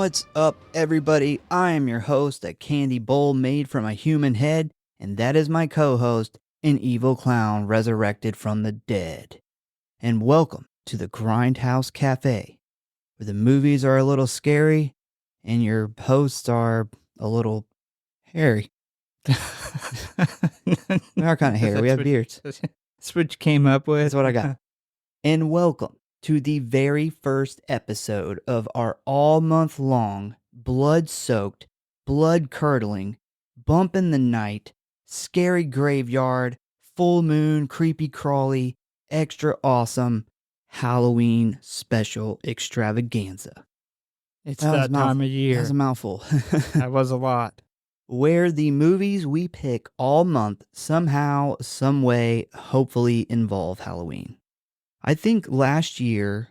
What's up, everybody? I am your host, a candy bowl made from a human head, and that is my co-host, an evil clown resurrected from the dead. And welcome to the Grindhouse Cafe, where the movies are a little scary and your hosts are a little hairy. We are kind of hairy. We have beards. That's what you came up with. That's what I got. And welcome to the very first episode of our all-month-long, blood-soaked, blood-curdling, bump in the night, scary graveyard, full moon, creepy crawly, extra awesome Halloween special extravaganza. It's that time of year. That's a mouthful. That was a lot. Where the movies we pick all month somehow, some way, hopefully involve Halloween. I think last year,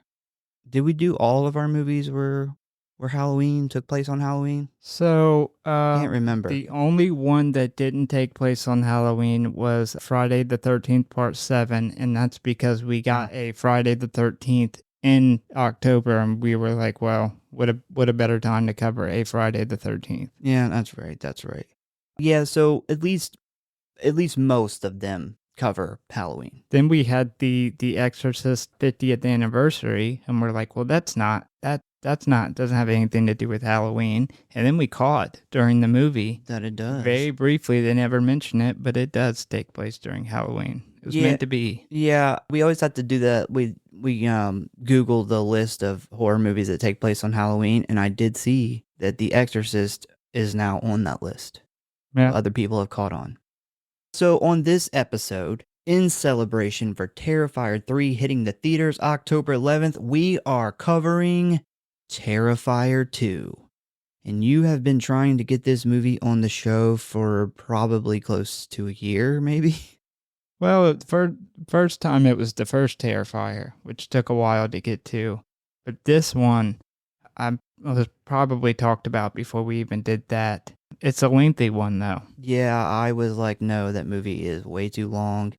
did we do all of our movies where Halloween took place on Halloween? So, Can't remember. The only one that didn't take place on Halloween was Friday the 13th, Part 7, and that's because we got a Friday the 13th in October, and we were like, well, what a better time to cover a Friday the 13th. Yeah, that's right. Yeah, so at least most of them cover Halloween. Then we had the Exorcist 50th anniversary, and we're like, well, doesn't have anything to do with Halloween. And then we caught during the movie That it does. very briefly. They never mention it, but it does take place during Halloween. It was meant to be. Yeah, we always have to do that. We Googled the list of horror movies that take place on Halloween, and I did see that The Exorcist is now on that list. Yeah. Other people have caught on. So on this episode, in celebration for Terrifier 3 hitting the theaters October 11th, we are covering Terrifier 2. And you have been trying to get this movie on the show for probably close to a year, maybe? Well, for first time it was the first Terrifier, which took a while to get to. But this one, I was probably talked about before we even did that. It's a lengthy one, though. Yeah, I was like, no, that movie is way too long.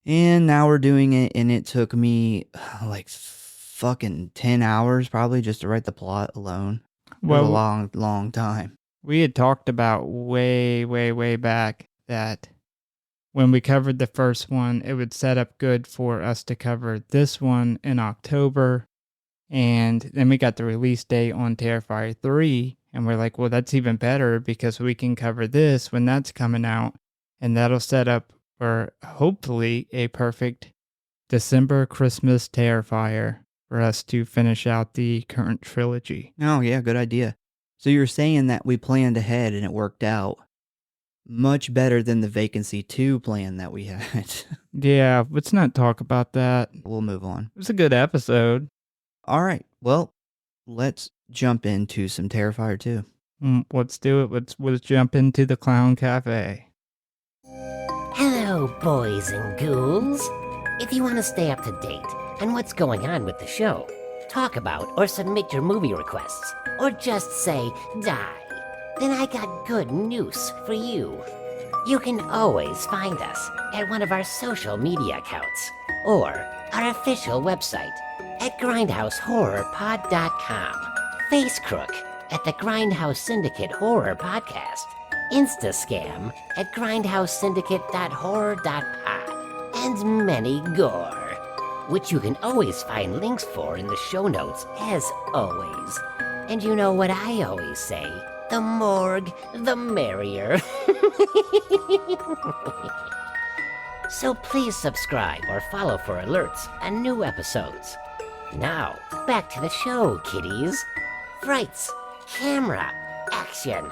And now we're doing it, and it took me like fucking 10 hours probably just to write the plot alone. It was a long, long time. We had talked about way back that when we covered the first one, it would set up good for us to cover this one in October. And then we got the release date on Terrifier 3. And we're like, well, that's even better because we can cover this when that's coming out. And that'll set up for hopefully a perfect December Christmas Terrifier for us to finish out the current trilogy. Oh, yeah, good idea. So you're saying that we planned ahead and it worked out much better than the Vacancy 2 plan that we had. Yeah, let's not talk about that. We'll move on. It was a good episode. All right, well, let's jump into some Terrifier 2. Let's do it. Let's jump into the Clown Cafe. Hello, boys and ghouls. If you want to stay up to date on what's going on with the show, talk about or submit your movie requests, or just say die, then I got good news for you. You can always find us at one of our social media accounts or our official website at Grindhouse.Horror.Pod.com, Facecrook at the Grindhouse Syndicate Horror Podcast, Instascam at GrindhouseSyndicate.Horror.Pod, and many gore, which you can always find links for in the show notes as always. And you know what I always say, the morgue, the merrier. So please subscribe or follow for alerts on new episodes. Now, back to the show, kiddies. Frights, camera, action.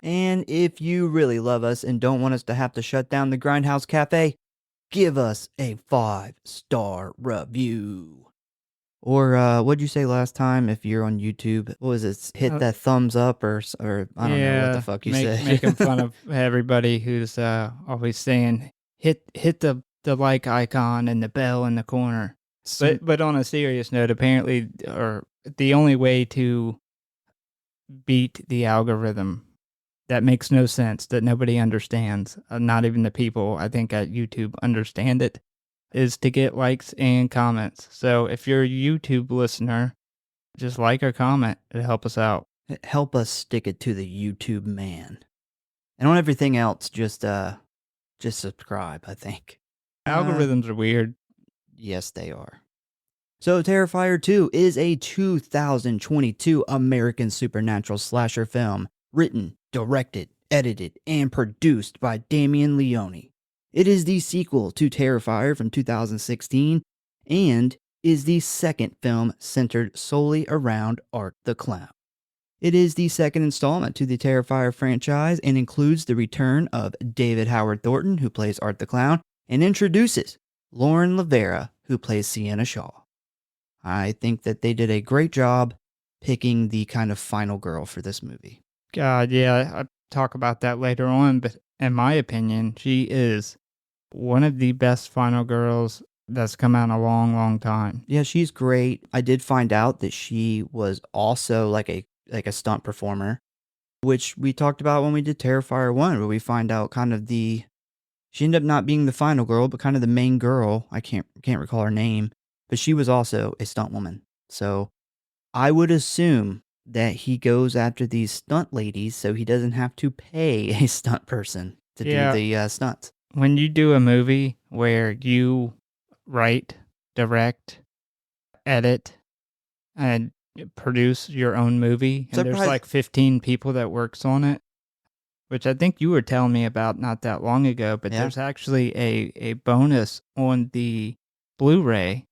And if you really love us and don't want us to have to shut down the Grindhouse Cafe, give us a 5-star review. Or what'd you say last time if you're on YouTube? What was it? Hit that thumbs up or I don't know what the fuck you said. Making fun of everybody who's always saying hit the like icon and the bell in the corner. But on a serious note, apparently, or the only way to beat the algorithm that makes no sense, that nobody understands, not even the people I think at YouTube understand it, is to get likes and comments. So if you're a YouTube listener, just like or comment. It'll help us out. Help us stick it to the YouTube man. And on everything else, just subscribe, I think. Algorithms are weird. Yes, they are. So Terrifier 2 is a 2022 American supernatural slasher film written, directed, edited, and produced by Damien Leone. It is the sequel to Terrifier from 2016 and is the second film centered solely around Art the Clown. It is the second installment to the Terrifier franchise and includes the return of David Howard Thornton, who plays Art the Clown, and introduces Lauren Lavera, who plays Sienna Shaw. I think that they did a great job picking the kind of final girl for this movie. God, yeah, I'll talk about that later on, but in my opinion, she is one of the best final girls that's come out in a long, long time. Yeah, she's great. I did find out that she was also like a stunt performer, which we talked about when we did Terrifier 1, where we find out kind of she ended up not being the final girl, but kind of the main girl. I can't recall her name, but she was also a stunt woman. So I would assume that he goes after these stunt ladies so he doesn't have to pay a stunt person to do the stunts. When you do a movie where you write, direct, edit, and produce your own movie, and there's like 15 people that works on it, which I think you were telling me about not that long ago, but there's actually a bonus on the Blu-ray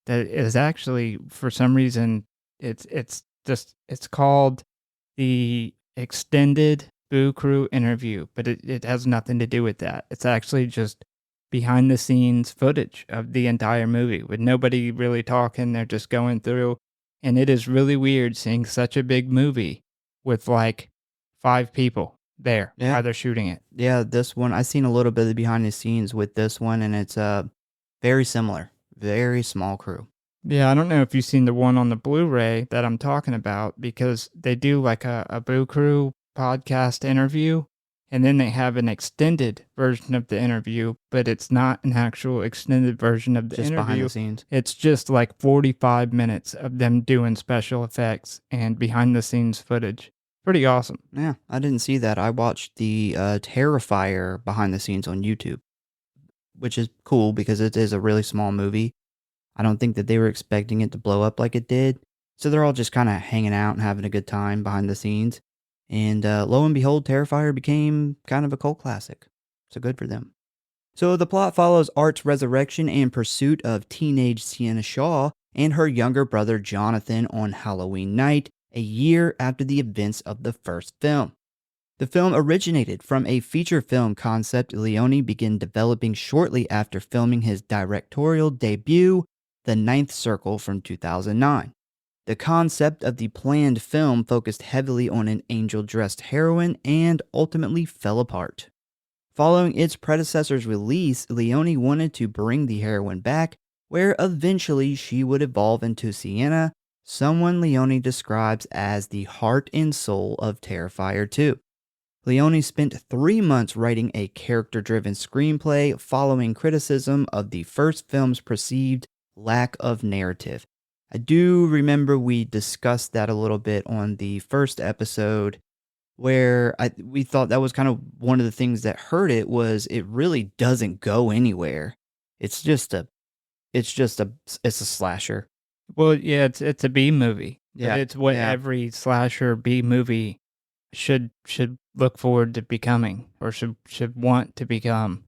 that is actually, for some reason, it's called the Extended Boo Crew Interview, but it has nothing to do with that. It's actually just behind the scenes footage of the entire movie with nobody really talking. They're just going through, and it is really weird seeing such a big movie with like 5 people there while they're shooting it. Yeah, this one, I've seen a little bit of the behind the scenes with this one, and it's very similar. Very small crew. Yeah, I don't know if you've seen the one on the Blu-ray that I'm talking about, because they do like a Boo Crew podcast interview, and then they have an extended version of the interview, but it's not an actual extended version of the interview. Just behind the scenes. It's just like 45 minutes of them doing special effects and behind the scenes footage. Pretty awesome. Yeah, I didn't see that. I watched the Terrifier behind the scenes on YouTube, which is cool because it is a really small movie. I don't think that they were expecting it to blow up like it did. So they're all just kind of hanging out and having a good time behind the scenes. And lo and behold, Terrifier became kind of a cult classic. So good for them. So the plot follows Art's resurrection and pursuit of teenage Sienna Shaw and her younger brother Jonathan on Halloween night, a year after the events of the first film. The film originated from a feature film concept Leone began developing shortly after filming his directorial debut, The Ninth Circle, from 2009. The concept of the planned film focused heavily on an angel-dressed heroine and ultimately fell apart. Following its predecessor's release, Leone wanted to bring the heroine back, where eventually she would evolve into Sienna, someone Leone describes as the heart and soul of Terrifier 2. Leone spent 3 months writing a character-driven screenplay following criticism of the first film's perceived lack of narrative. I do remember we discussed that a little bit on the first episode, where we thought that was kind of one of the things that hurt it, was it really doesn't go anywhere. It's a slasher. Well, yeah, it's a B movie. Yeah, it's what every slasher B movie should look forward to becoming, or should want to become.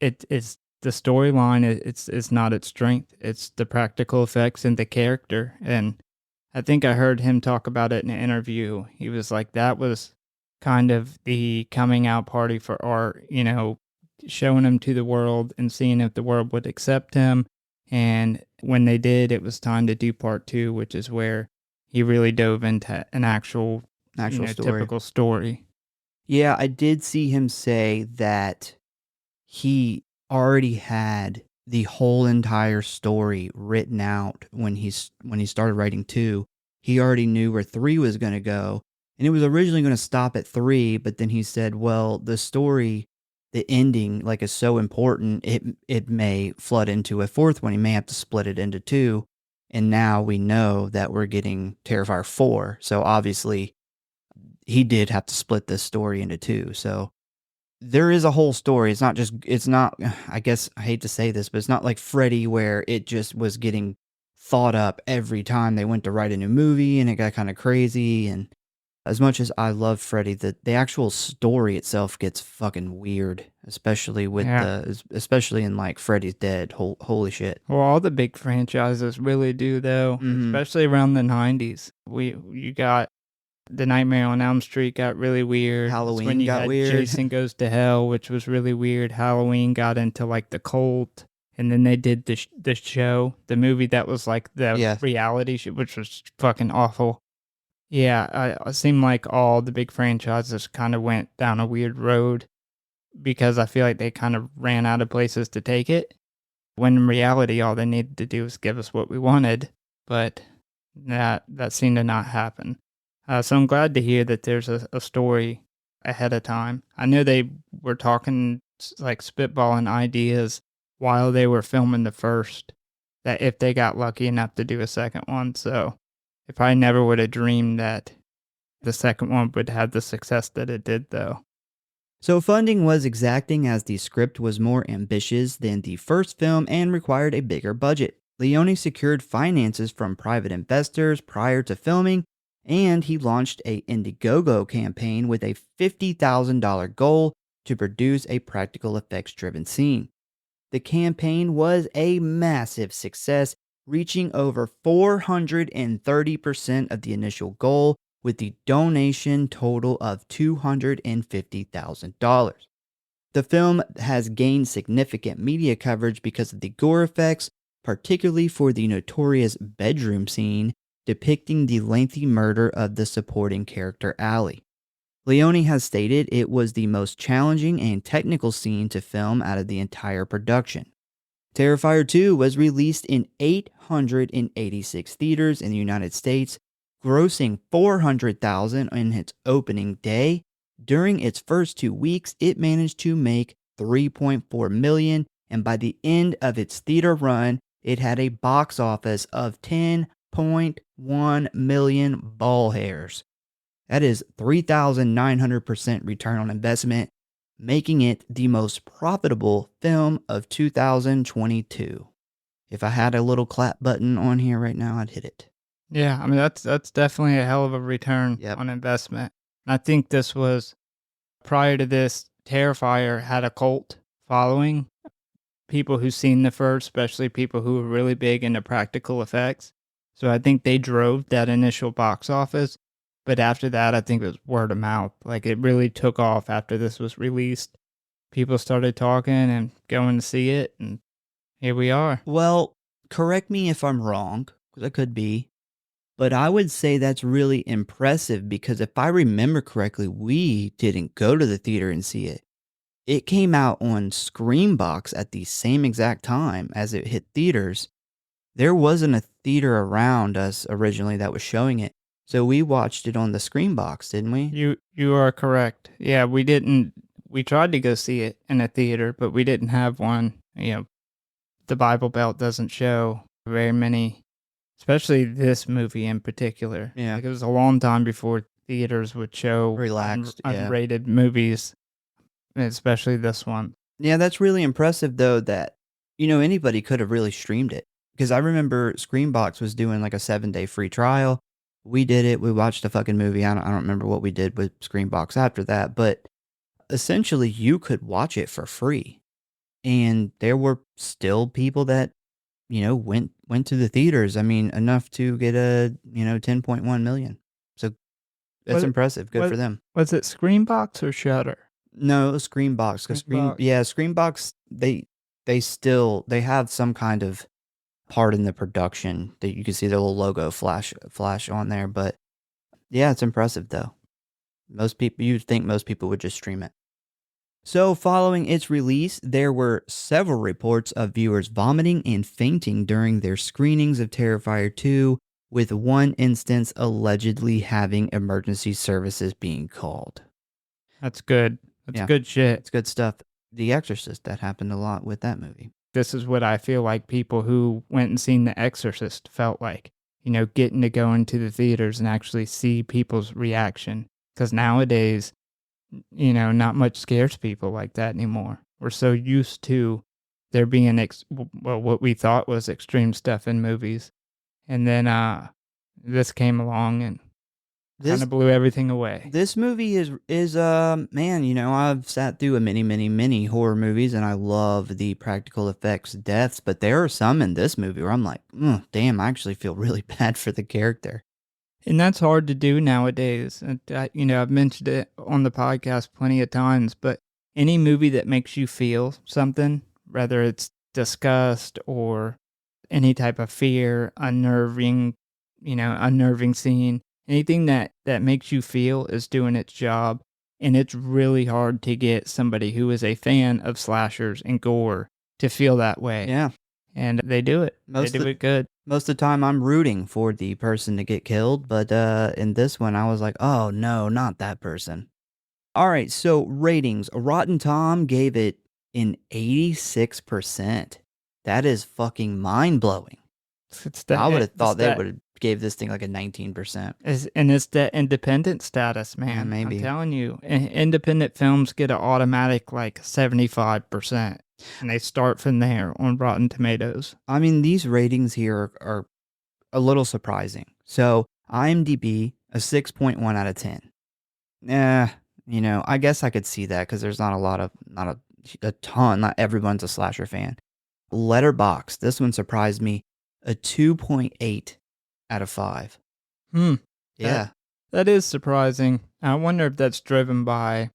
It's the storyline. It's not its strength. It's the practical effects and the character. And I think I heard him talk about it in an interview. He was like, that was kind of the coming out party for Art, showing him to the world and seeing if the world would accept him. And when they did, it was time to do part 2, which is where he really dove into an actual story. Typical story. Yeah, I did see him say that he already had the whole entire story written out when he started writing 2. He already knew where 3 was going to go, and it was originally going to stop at 3, but then he said, well, the story the ending like is so important, it may flood into a fourth one. He may have to split it into two. And now we know that we're getting Terrifier 4. So obviously he did have to split this story into two. So there is a whole story. It's not, I guess I hate to say this, but it's not like Freddy where it just was getting thought up every time they went to write a new movie and it got kind of crazy. And as much as I love Freddy, the actual story itself gets fucking weird, especially with especially in like Freddy's Dead. Holy shit. Well, all the big franchises really do, though, especially around the 90s. You got the Nightmare on Elm Street got really weird. Halloween when you got had weird. Jason Goes to Hell, which was really weird. Halloween got into like the cult, and then they did the show, the movie that was like the reality show, which was fucking awful. Yeah, it seemed like all the big franchises kind of went down a weird road because I feel like they kind of ran out of places to take it. When in reality, all they needed to do was give us what we wanted, but that seemed to not happen. So I'm glad to hear that there's a story ahead of time. I know they were talking, like spitballing ideas while they were filming the first, that if they got lucky enough to do a second one. So if I never would have dreamed that the second one would have the success that it did, though. So funding was exacting as the script was more ambitious than the first film and required a bigger budget. Leone secured finances from private investors prior to filming, and he launched a Indiegogo campaign with a $50,000 goal to produce a practical effects-driven scene. The campaign was a massive success, reaching over 430% of the initial goal, with the donation total of $250,000. The film has gained significant media coverage because of the gore effects, particularly for the notorious bedroom scene depicting the lengthy murder of the supporting character Allie. Leone has stated it was the most challenging and technical scene to film out of the entire production. Terrifier 2 was released in 886 theaters in the United States, grossing $400,000 in its opening day. During its first 2 weeks, it managed to make $3.4 million, and by the end of its theater run, it had a box office of $10.1 million ball hairs. That is 3,900% return on investment, making it the most profitable film of 2022. If I had a little clap button on here right now, I'd hit it. Yeah, I mean, that's definitely a hell of a return on investment. I think this was, prior to this, Terrifier had a cult following. People who've seen the first, especially people who were really big into practical effects. So I think they drove that initial box office. But after that, I think it was word of mouth. Like, it really took off after this was released. People started talking and going to see it, and here we are. Well, correct me if I'm wrong, because I could be, but I would say that's really impressive because if I remember correctly, we didn't go to the theater and see it. It came out on Screambox at the same exact time as it hit theaters. There wasn't a theater around us originally that was showing it. So we watched it on the Screambox, didn't we? You are correct. Yeah, we didn't. We tried to go see it in a theater, but we didn't have one. You know, the Bible Belt doesn't show very many, especially this movie in particular. Yeah, like, it was a long time before theaters would show unrated movies, especially this one. Yeah, that's really impressive though. That anybody could have really streamed it, because I remember Screambox was doing like a 7-day free trial. We did it. We watched a fucking movie. I don't remember what we did with Screambox after that, but essentially you could watch it for free. And there were still people that, went to the theaters. I mean, enough to get a, 10.1 million. So that's impressive. Good for them. Was it Screambox or Shudder? No, it was Screambox. Because Screambox, they have some kind of part in the production that you can see their little logo flash on there. But yeah, it's impressive though. You'd think most people would just stream it. So following its release, there were several reports of viewers vomiting and fainting during their screenings of Terrifier 2, with one instance allegedly having emergency services being called. That's good. That's good shit. It's good stuff. The Exorcist, that happened a lot with that movie. This is what I feel like people who went and seen The Exorcist felt like, getting to go into the theaters and actually see people's reaction. Because nowadays, not much scares people like that anymore. We're so used to there being what we thought was extreme stuff in movies. And then this came along and kind of blew everything away. This movie is man, I've sat through many horror movies, and I love the practical effects deaths, but there are some in this movie where I'm like, damn, I actually feel really bad for the character. And that's hard to do nowadays. And I've mentioned it on the podcast plenty of times, but any movie that makes you feel something, whether it's disgust or any type of fear, unnerving scene, anything that makes you feel is doing its job. And it's really hard to get somebody who is a fan of slashers and gore to feel that way. Yeah. And they do it. They do it good. Most of the time I'm rooting for the person to get killed, but in this one I was like, oh no, not that person. All right, so ratings. Rotten Tom gave it an 86%. That is fucking mind-blowing. I would have thought they would have gave this thing like a 19%. And it's that independent status, man. Yeah, maybe. I'm telling you, independent films get an automatic like 75%. And they start from there on Rotten Tomatoes. I mean, these ratings here are a little surprising. So, IMDb, a 6.1 out of 10. I guess I could see that because there's not a ton, not everyone's a slasher fan. Letterboxd, this one surprised me, a 2.8 out of 5. Yeah. That is surprising. I wonder if that's driven by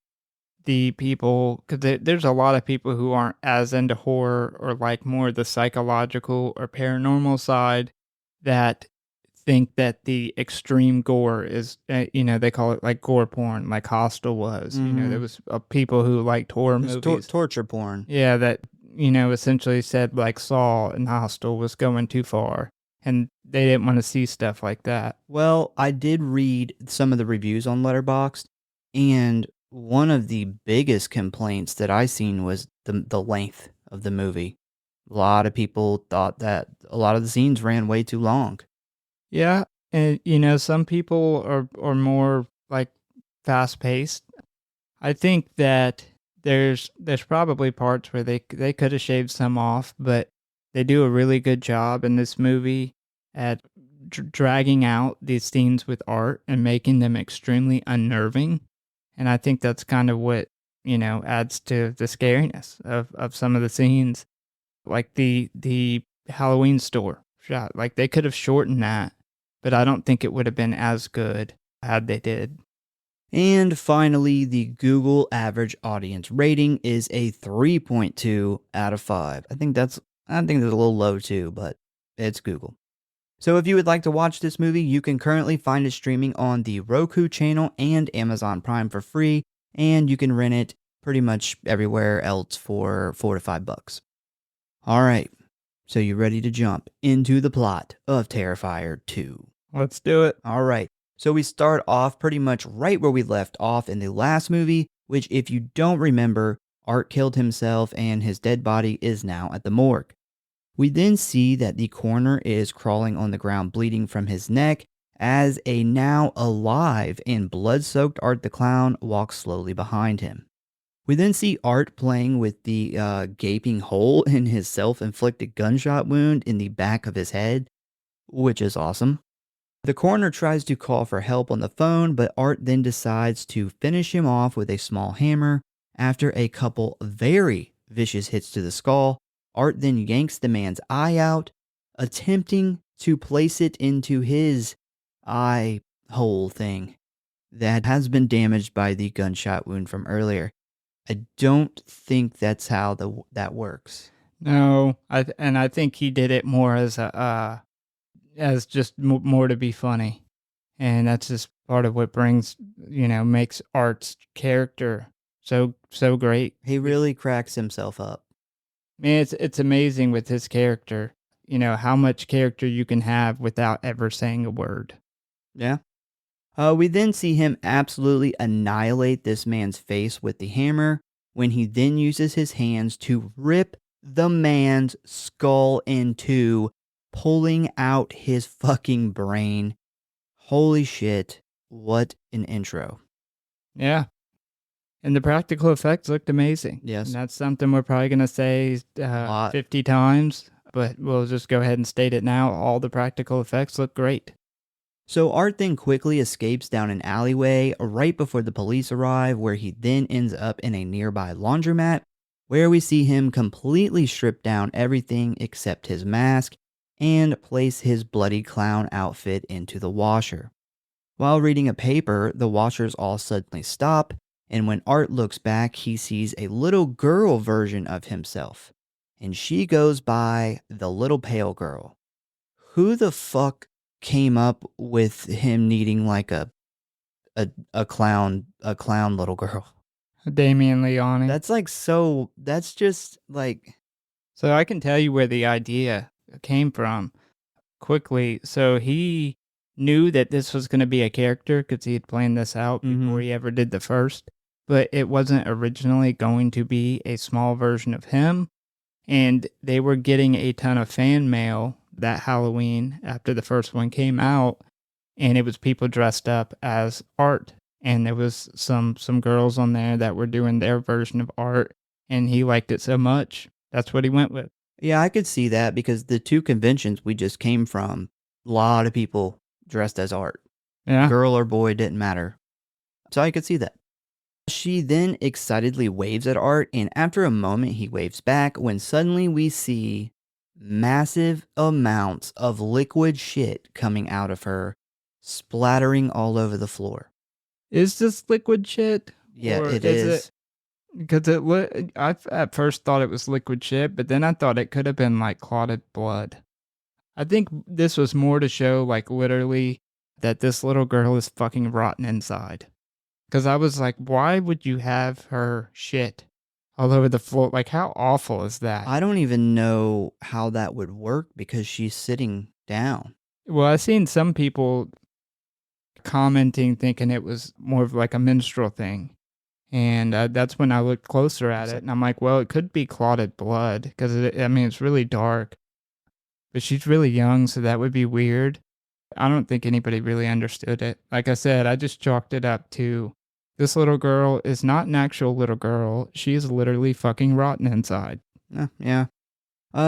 the people, because there's a lot of people who aren't as into horror or like more the psychological or paranormal side that think that the extreme gore is, they call it like gore porn, like Hostel was. Mhm. There was people who liked horror movies. Torture porn. Yeah, that, essentially said like Saw and Hostel was going too far. And they didn't want to see stuff like that. Well, I did read some of the reviews on Letterboxd, and one of the biggest complaints that I seen was the length of the movie. A lot of people thought that a lot of the scenes ran way too long. Yeah, and some people are more like fast paced. I think that there's probably parts where they could have shaved some off, but they do a really good job in this movie at dragging out these scenes with art and making them extremely unnerving. And I think that's kind of what, adds to the scariness of some of the scenes. Like the Halloween store shot. Like they could have shortened that, but I don't think it would have been as good had they did. And finally, the Google average audience rating is a 3.2 out of 5. I think that's a little low too, but it's Google. So if you would like to watch this movie, you can currently find it streaming on the Roku channel and Amazon Prime for free, and you can rent it pretty much everywhere else for $4 to $5. All right, so you ready to jump into the plot of Terrifier 2? Let's do it. All right, so we start off pretty much right where we left off in the last movie, which if you don't remember, Art killed himself and his dead body is now at the morgue. We then see that the coroner is crawling on the ground bleeding from his neck as a now alive and blood-soaked Art the Clown walks slowly behind him. We then see Art playing with the gaping hole in his self-inflicted gunshot wound in the back of his head, which is awesome. The coroner tries to call for help on the phone, but Art then decides to finish him off with a small hammer. After a couple very vicious hits to the skull, Art then yanks the man's eye out, attempting to place it into his eye hole thing that has been damaged by the gunshot wound from earlier. I don't think that's how that works. No, I think he did it more as more to be funny, and that's just part of what makes Art's character so great. He really cracks himself up. Man, it's amazing with his character, how much character you can have without ever saying a word. Yeah. We then see him absolutely annihilate this man's face with the hammer. when he then uses his hands to rip the man's skull in two, pulling out his fucking brain. Holy shit, what an intro. Yeah. And the practical effects looked amazing. Yes. And that's something we're probably going to say lot. 50 times, but we'll just go ahead and state it now. All the practical effects look great. So Art then quickly escapes down an alleyway right before the police arrive, where he then ends up in a nearby laundromat, where we see him completely strip down everything except his mask and place his bloody clown outfit into the washer. While reading a paper, the washers all suddenly stop, and when Art looks back, he sees a little girl version of himself, and she goes by the little pale girl. Who the fuck came up with him needing like a clown little girl? Damien Leone. That's just like... So I can tell you where the idea came from quickly. So he knew that this was going to be a character because he had planned this out before he ever did the first, but it wasn't originally going to be a small version of him. And they were getting a ton of fan mail that Halloween after the first one came out, and it was people dressed up as Art. And there was some girls on there that were doing their version of Art, and he liked it so much. That's what he went with. Yeah, I could see that because the two conventions we just came from, a lot of people dressed as Art. Yeah. Girl or boy, didn't matter. So I could see that. She then excitedly waves at Art, and after a moment he waves back when suddenly we see massive amounts of liquid shit coming out of her, splattering all over the floor. Is this liquid shit? Yeah, Or it is. Because I at first thought it was liquid shit, but then I thought it could have been like clotted blood. I think this was more to show like literally that this little girl is fucking rotten inside. Because I was like, why would you have her shit all over the floor? Like, how awful is that? I don't even know how that would work because she's sitting down. Well, I've seen some people commenting thinking it was more of like a menstrual thing. And that's when I looked closer at it. And I'm like, well, it could be clotted blood because, it's really dark. But she's really young, so that would be weird. I don't think anybody really understood it. Like I said, I just chalked it up to this little girl is not an actual little girl. She is literally fucking rotten inside. Yeah.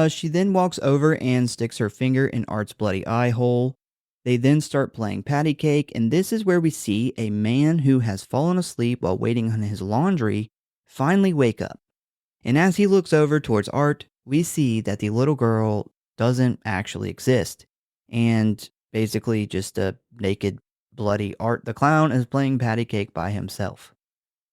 She then walks over and sticks her finger in Art's bloody eye hole. They then start playing patty cake, and this is where we see a man who has fallen asleep while waiting on his laundry finally wake up. And as he looks over towards Art, we see that the little girl doesn't actually exist. And basically just a naked, bloody Art the clown is playing patty cake by himself.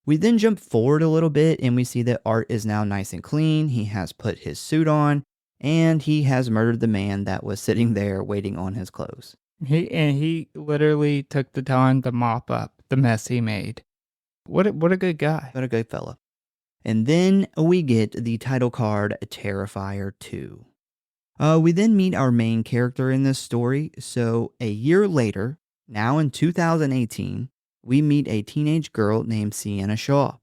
We then jump forward a little bit and we see that Art is now nice and clean. He has put his suit on and he has murdered the man that was sitting there waiting on his clothes. He literally took the time to mop up the mess he made. What a good guy. What a good fella. And then we get the title card, Terrifier 2. We then meet our main character in this story. So a year later, now in 2018, we meet a teenage girl named Sienna Shaw.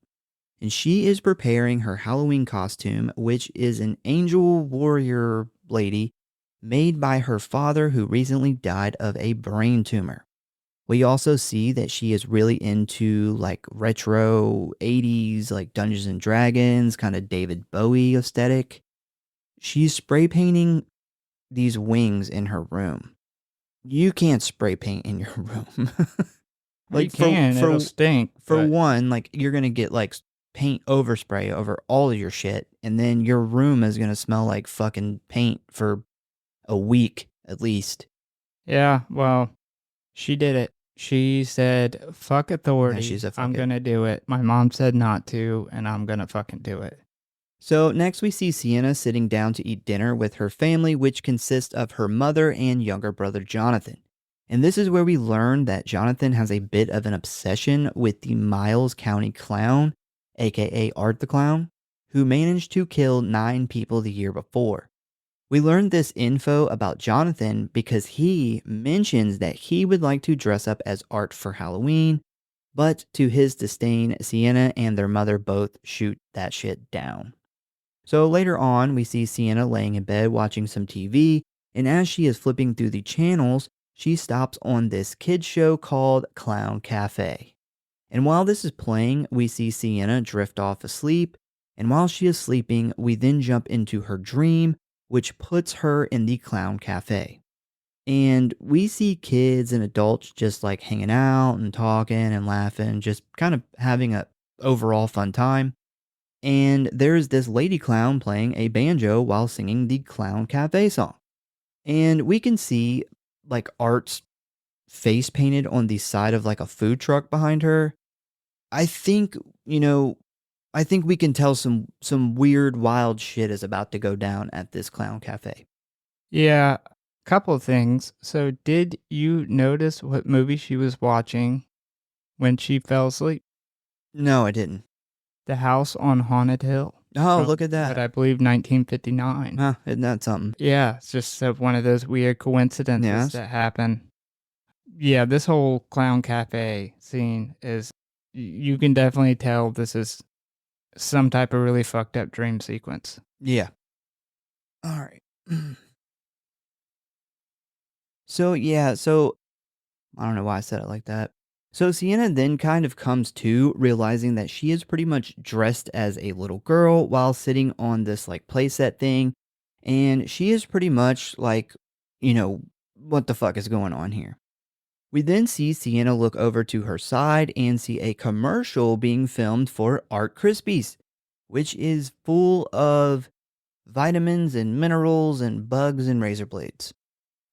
And she is preparing her Halloween costume, which is an angel warrior lady made by her father who recently died of a brain tumor. We also see that she is really into like retro 80s, like Dungeons and Dragons, kind of David Bowie aesthetic. She's spray painting these wings in her room. You can't spray paint in your room. Like you can, it'll stink. For one, like you're going to get like paint overspray over all of your shit, and then your room is going to smell like fucking paint for a week at least. Yeah, well, she did it. She said, fuck authority. Yeah, I'm going to do it. My mom said not to, and I'm going to fucking do it. So next we see Sienna sitting down to eat dinner with her family, which consists of her mother and younger brother Jonathan. And this is where we learn that Jonathan has a bit of an obsession with the Miles County Clown, aka Art the Clown, who managed to kill 9 people the year before. We learned this info about Jonathan because he mentions that he would like to dress up as Art for Halloween, But to his disdain, Sienna and their mother both shoot that shit down. So later on, we see Sienna laying in bed watching some TV, and as she is flipping through the channels, she stops on this kids show called Clown Cafe. And while this is playing, we see Sienna drift off asleep, and while she is sleeping, we then jump into her dream, which puts her in the Clown Cafe. And we see kids and adults just like hanging out and talking and laughing, just kind of having a overall fun time. And there's this lady clown playing a banjo while singing the Clown Cafe song. And we can see like Art's face painted on the side of like a food truck behind her. I think, I think we can tell some weird, wild shit is about to go down at this Clown Cafe. Yeah, couple of things. So, did you notice what movie she was watching when she fell asleep? No, I didn't. The House on Haunted Hill. Oh, from look at What that. I believe 1959. Huh, isn't that something? Yeah, it's just one of those weird coincidences Yes. that happen. Yeah, this whole Clown Cafe scene is, you can definitely tell this is some type of really fucked up dream sequence. Yeah. All right. So I don't know why I said it like that. So Sienna then kind of comes to realizing that she is pretty much dressed as a little girl while sitting on this like playset thing. And she is pretty much like, what the fuck is going on here? We then see Sienna look over to her side and see a commercial being filmed for Art Krispies, which is full of vitamins and minerals and bugs and razor blades.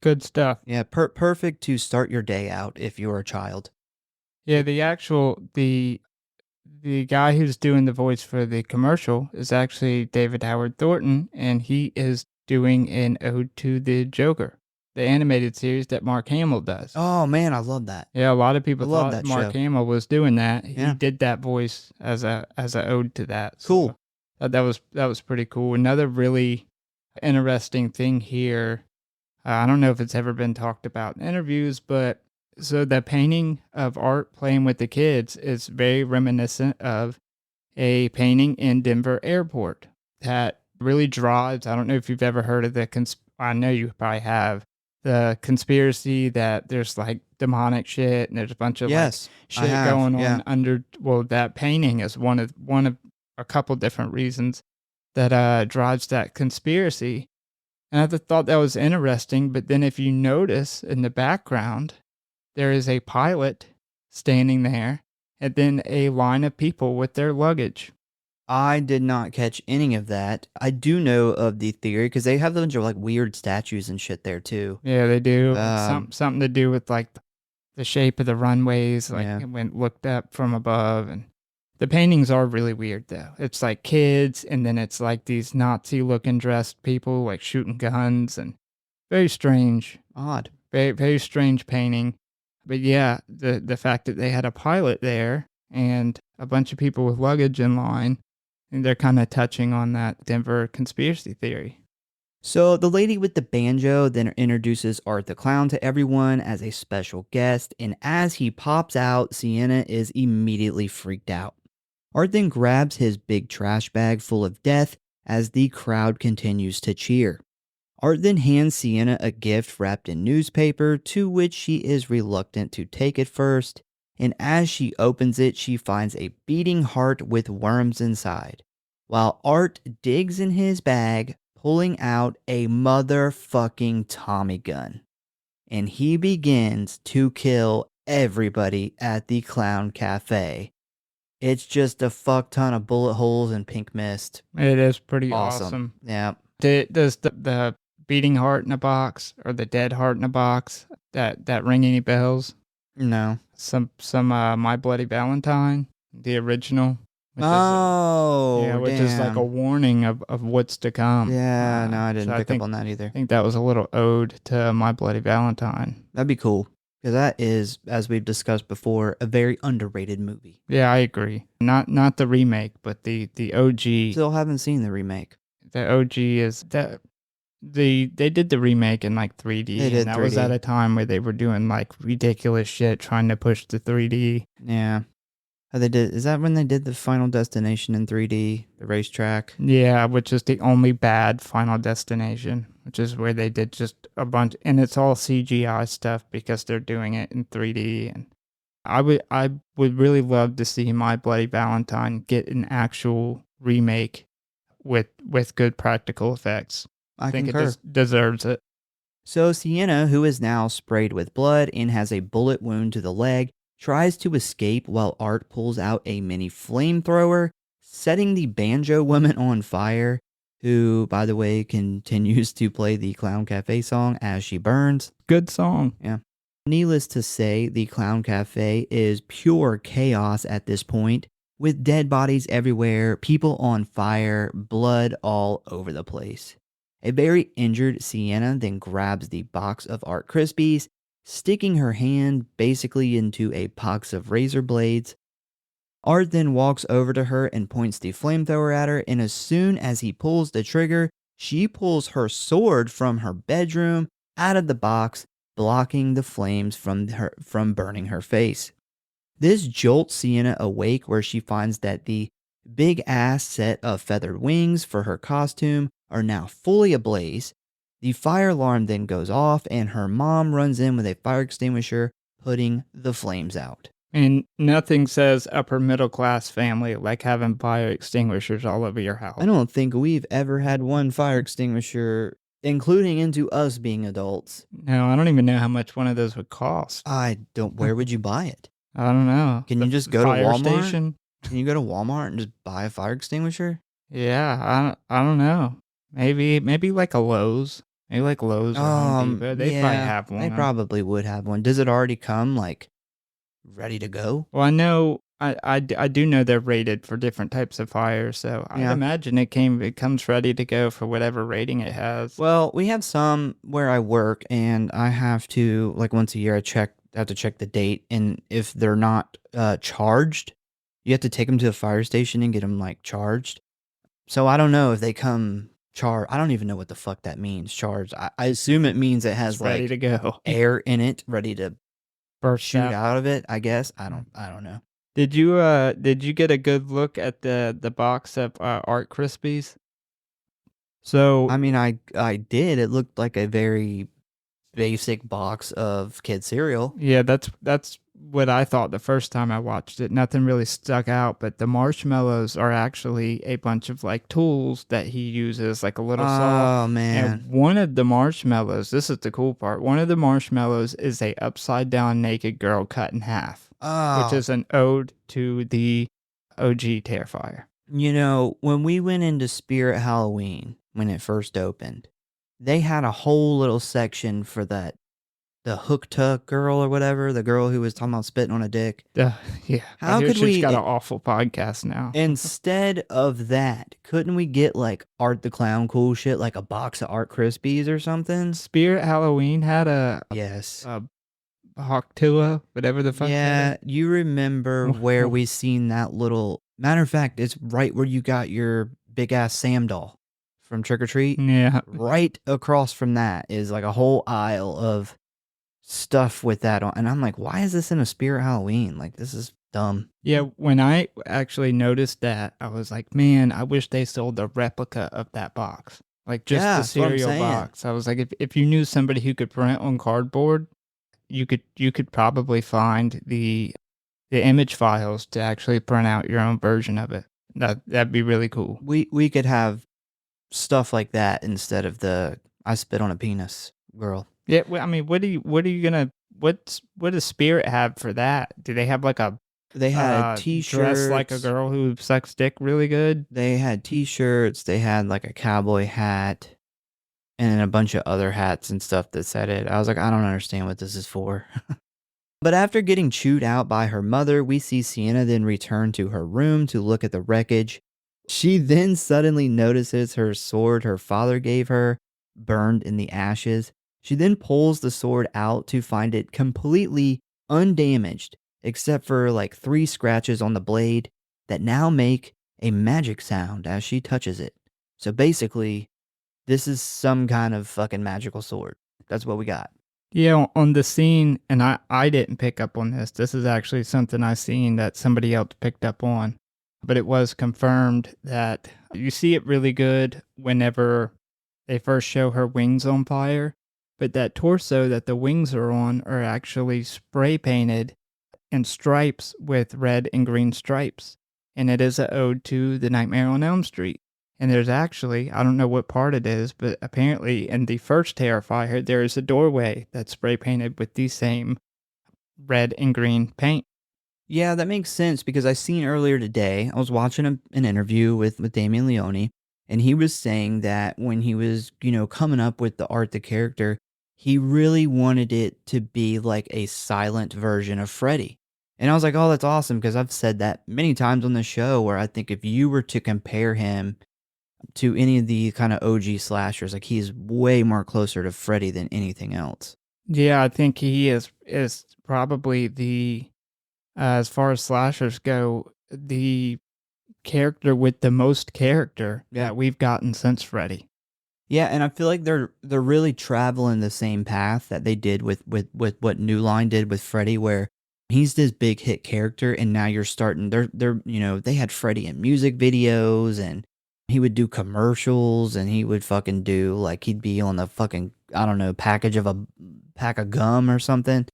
Good stuff. Yeah, perfect to start your day out if you're a child. Yeah, the guy who's doing the voice for the commercial is actually David Howard Thornton, and he is doing an ode to the Joker, the animated series that Mark Hamill does. Oh man, I love that. Yeah, a lot of people I love thought that Mark show. Hamill was doing that. Yeah. He did that voice as a ode to that. Cool. So that was pretty cool. Another really interesting thing here. I don't know if it's ever been talked about in interviews, but so the painting of Art playing with the kids is very reminiscent of a painting in Denver Airport that really drives. I don't know if you've ever heard of I know you probably have, the conspiracy that there's like demonic shit and there's a bunch of Yes, I shit have, going on yeah. under. Well, that painting is one of a couple different reasons that drives that conspiracy. And I thought that was interesting, but then if you notice in the background, there is a pilot standing there and then a line of people with their luggage. I did not catch any of that. I do know of the theory because they have a bunch of like weird statues and shit there too. Yeah, they do. Um, Something to do with like the shape of the runways, like Yeah. when looked up from above. And the paintings are really weird though. It's like kids, and then it's like these Nazi-looking dressed people like shooting guns, and very strange. Odd. Very, very strange painting. But yeah, the fact that they had a pilot there and a bunch of people with luggage in line, and they're kind of touching on that Denver conspiracy theory. So the lady with the banjo then introduces Art the Clown to everyone as a special guest, and as he pops out, Sienna is immediately freaked out. Art then grabs his big trash bag full of death as the crowd continues to cheer. Art then hands Sienna a gift wrapped in newspaper, to which she is reluctant to take it first, and as she opens it, she finds a beating heart with worms inside, while Art digs in his bag, pulling out a motherfucking Tommy gun. And he begins to kill everybody at the Clown Cafe. It's just a fuck ton of bullet holes and pink mist. It is pretty awesome. Yeah. Does the beating heart in a box or the dead heart in a box that ring any bells? No. Some My Bloody Valentine, the original. Which Which is like a warning of what's to come. Yeah, no, I didn't so pick up on that either. I think that was a little ode to My Bloody Valentine. That'd be cool. Because that is, as we've discussed before, a very underrated movie. Yeah, I agree. Not the remake, but the OG. Still haven't seen the remake. The OG is that They did the remake in like 3D, They did and that was at 3D. a time where they were doing like ridiculous shit trying to push the 3D. Yeah. Is that when they did the Final Destination in 3D, the racetrack? Yeah, which is the only bad Final Destination, which is where they did just a bunch, and it's all CGI stuff because they're doing it in 3D. And I would really love to see My Bloody Valentine get an actual remake with good practical effects. I think concur. it deserves it. So Sienna, who is now sprayed with blood and has a bullet wound to the leg, tries to escape while Art pulls out a mini flamethrower, setting the banjo woman on fire, who, by the way, continues to play the Clown Cafe song as she burns. Good song. Yeah. Needless to say, the Clown Cafe is pure chaos at this point, with dead bodies everywhere, people on fire, blood all over the place. A very injured Sienna then grabs the box of Art Krispies, sticking her hand basically into a box of razor blades. Art then walks over to her and points the flamethrower at her, and as soon as he pulls the trigger, she pulls her sword from her bedroom out of the box, blocking the flames from burning her face. This jolts Sienna awake, where she finds that the big ass set of feathered wings for her costume are now fully ablaze. The fire alarm then goes off, and her mom runs in with a fire extinguisher, putting the flames out. And nothing says upper middle class family like having fire extinguishers all over your house. I don't think we've ever had one fire extinguisher, including into us being adults. No, I don't even know how much one of those would cost. Where would you buy it? I don't know. Can you just go to fire Walmart? station? Can you go to Walmart and just buy a fire extinguisher? Yeah, I don't know. Maybe like a Lowe's. Maybe like Lowe's or Home Depot. They probably have one. They probably would have one. Does it already come like ready to go? Well, I know I do know they're rated for different types of fires, so I'd imagine it comes ready to go for whatever rating it has. Well, we have some where I work, and I have to, like, once a year I have to check the date, and if they're not charged, you have to take them to the fire station and get them like charged. So I don't know if they come charged. I don't even know what the fuck that means, charged. I assume it means it has ready to go, air in it, ready to burst shoot out of it, I guess. I don't know. Did you get a good look at the box of Art Krispies? So I mean, I did. It looked like a very basic box of kid cereal. Yeah, that's what I thought the first time I watched it. Nothing really stuck out, but the marshmallows are actually a bunch of like tools that he uses, like a little saw. Oh man. And one of the marshmallows, this is the cool part, one of the marshmallows is a upside down naked girl cut in half, which is an ode to the OG Terrifier. You know, when we went into Spirit Halloween, when it first opened, they had a whole little section for the hook tuck girl or whatever, the girl who was talking about spitting on a dick. Yeah. How could she's we got an awful podcast now. Instead of that, couldn't we get like Art the Clown cool shit, like a box of Art Krispies or something? Spirit Halloween had a Hawktua, whatever the fuck. Yeah, you remember where we seen that little. Matter of fact, it's right where you got your big ass Sam doll from Trick or Treat. Yeah. Right across from that is like a whole aisle of stuff with that on. And I'm like, why is this in a Spirit Halloween? Like, this is dumb. Yeah, when I actually noticed that, I was like, man, I wish they sold a replica of that box. Like just the cereal box. I was like, if you knew somebody who could print on cardboard, you could probably find the image files to actually print out your own version of it. That'd be really cool. We could have stuff like that instead of the I spit on a penis girl. Yeah, I mean, what does Spirit have for that? Do they have like they had t-shirts, dress like a girl who sucks dick really good? They had t-shirts, they had like a cowboy hat, and a bunch of other hats and stuff that said it. I was like, I don't understand what this is for. But after getting chewed out by her mother, we see Sienna then return to her room to look at the wreckage. She then suddenly notices her sword her father gave her, burned in the ashes. She then pulls the sword out to find it completely undamaged, except for like 3 scratches on the blade that now make a magic sound as she touches it. So basically, This is some kind of fucking magical sword. That's what we got. Yeah, on the scene, and I didn't pick up on this. This is actually something I seen that somebody else picked up on. But it was confirmed that you see it really good whenever they first show her wings on fire. But that torso that the wings are on are actually spray painted in stripes with red and green stripes. And it is an ode to the Nightmare on Elm Street. And there's actually, I don't know what part it is, but apparently in the first Terrifier, there is a doorway that's spray painted with the same red and green paint. Yeah, that makes sense because I seen earlier today, I was watching an interview with Damien Leone, and he was saying that when he was, coming up with the art, the character, he really wanted it to be like a silent version of Freddy. And I was like, oh, that's awesome because I've said that many times on the show where I think if you were to compare him to any of the kind of OG slashers, like he's way more closer to Freddy than anything else. Yeah, I think he is probably the, as far as slashers go, the character with the most character that we've gotten since Freddy. Yeah, and I feel like they're really traveling the same path that they did with what New Line did with Freddy, where he's this big hit character, and now you're starting. They're they had Freddy in music videos, and he would do commercials, and he would fucking do like he'd be on the fucking I don't know package of a pack of gum or something.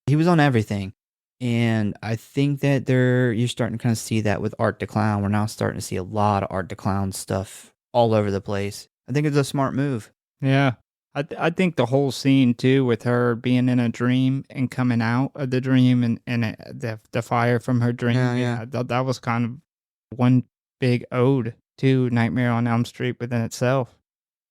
He was on everything. And I think that you're starting to kind of see that with Art the Clown. We're now starting to see a lot of Art the Clown stuff all over the place. I think it's a smart move. Yeah. I think the whole scene, too, with her being in a dream and coming out of the dream and the fire from her dream. Yeah. That was kind of one big ode to Nightmare on Elm Street within itself.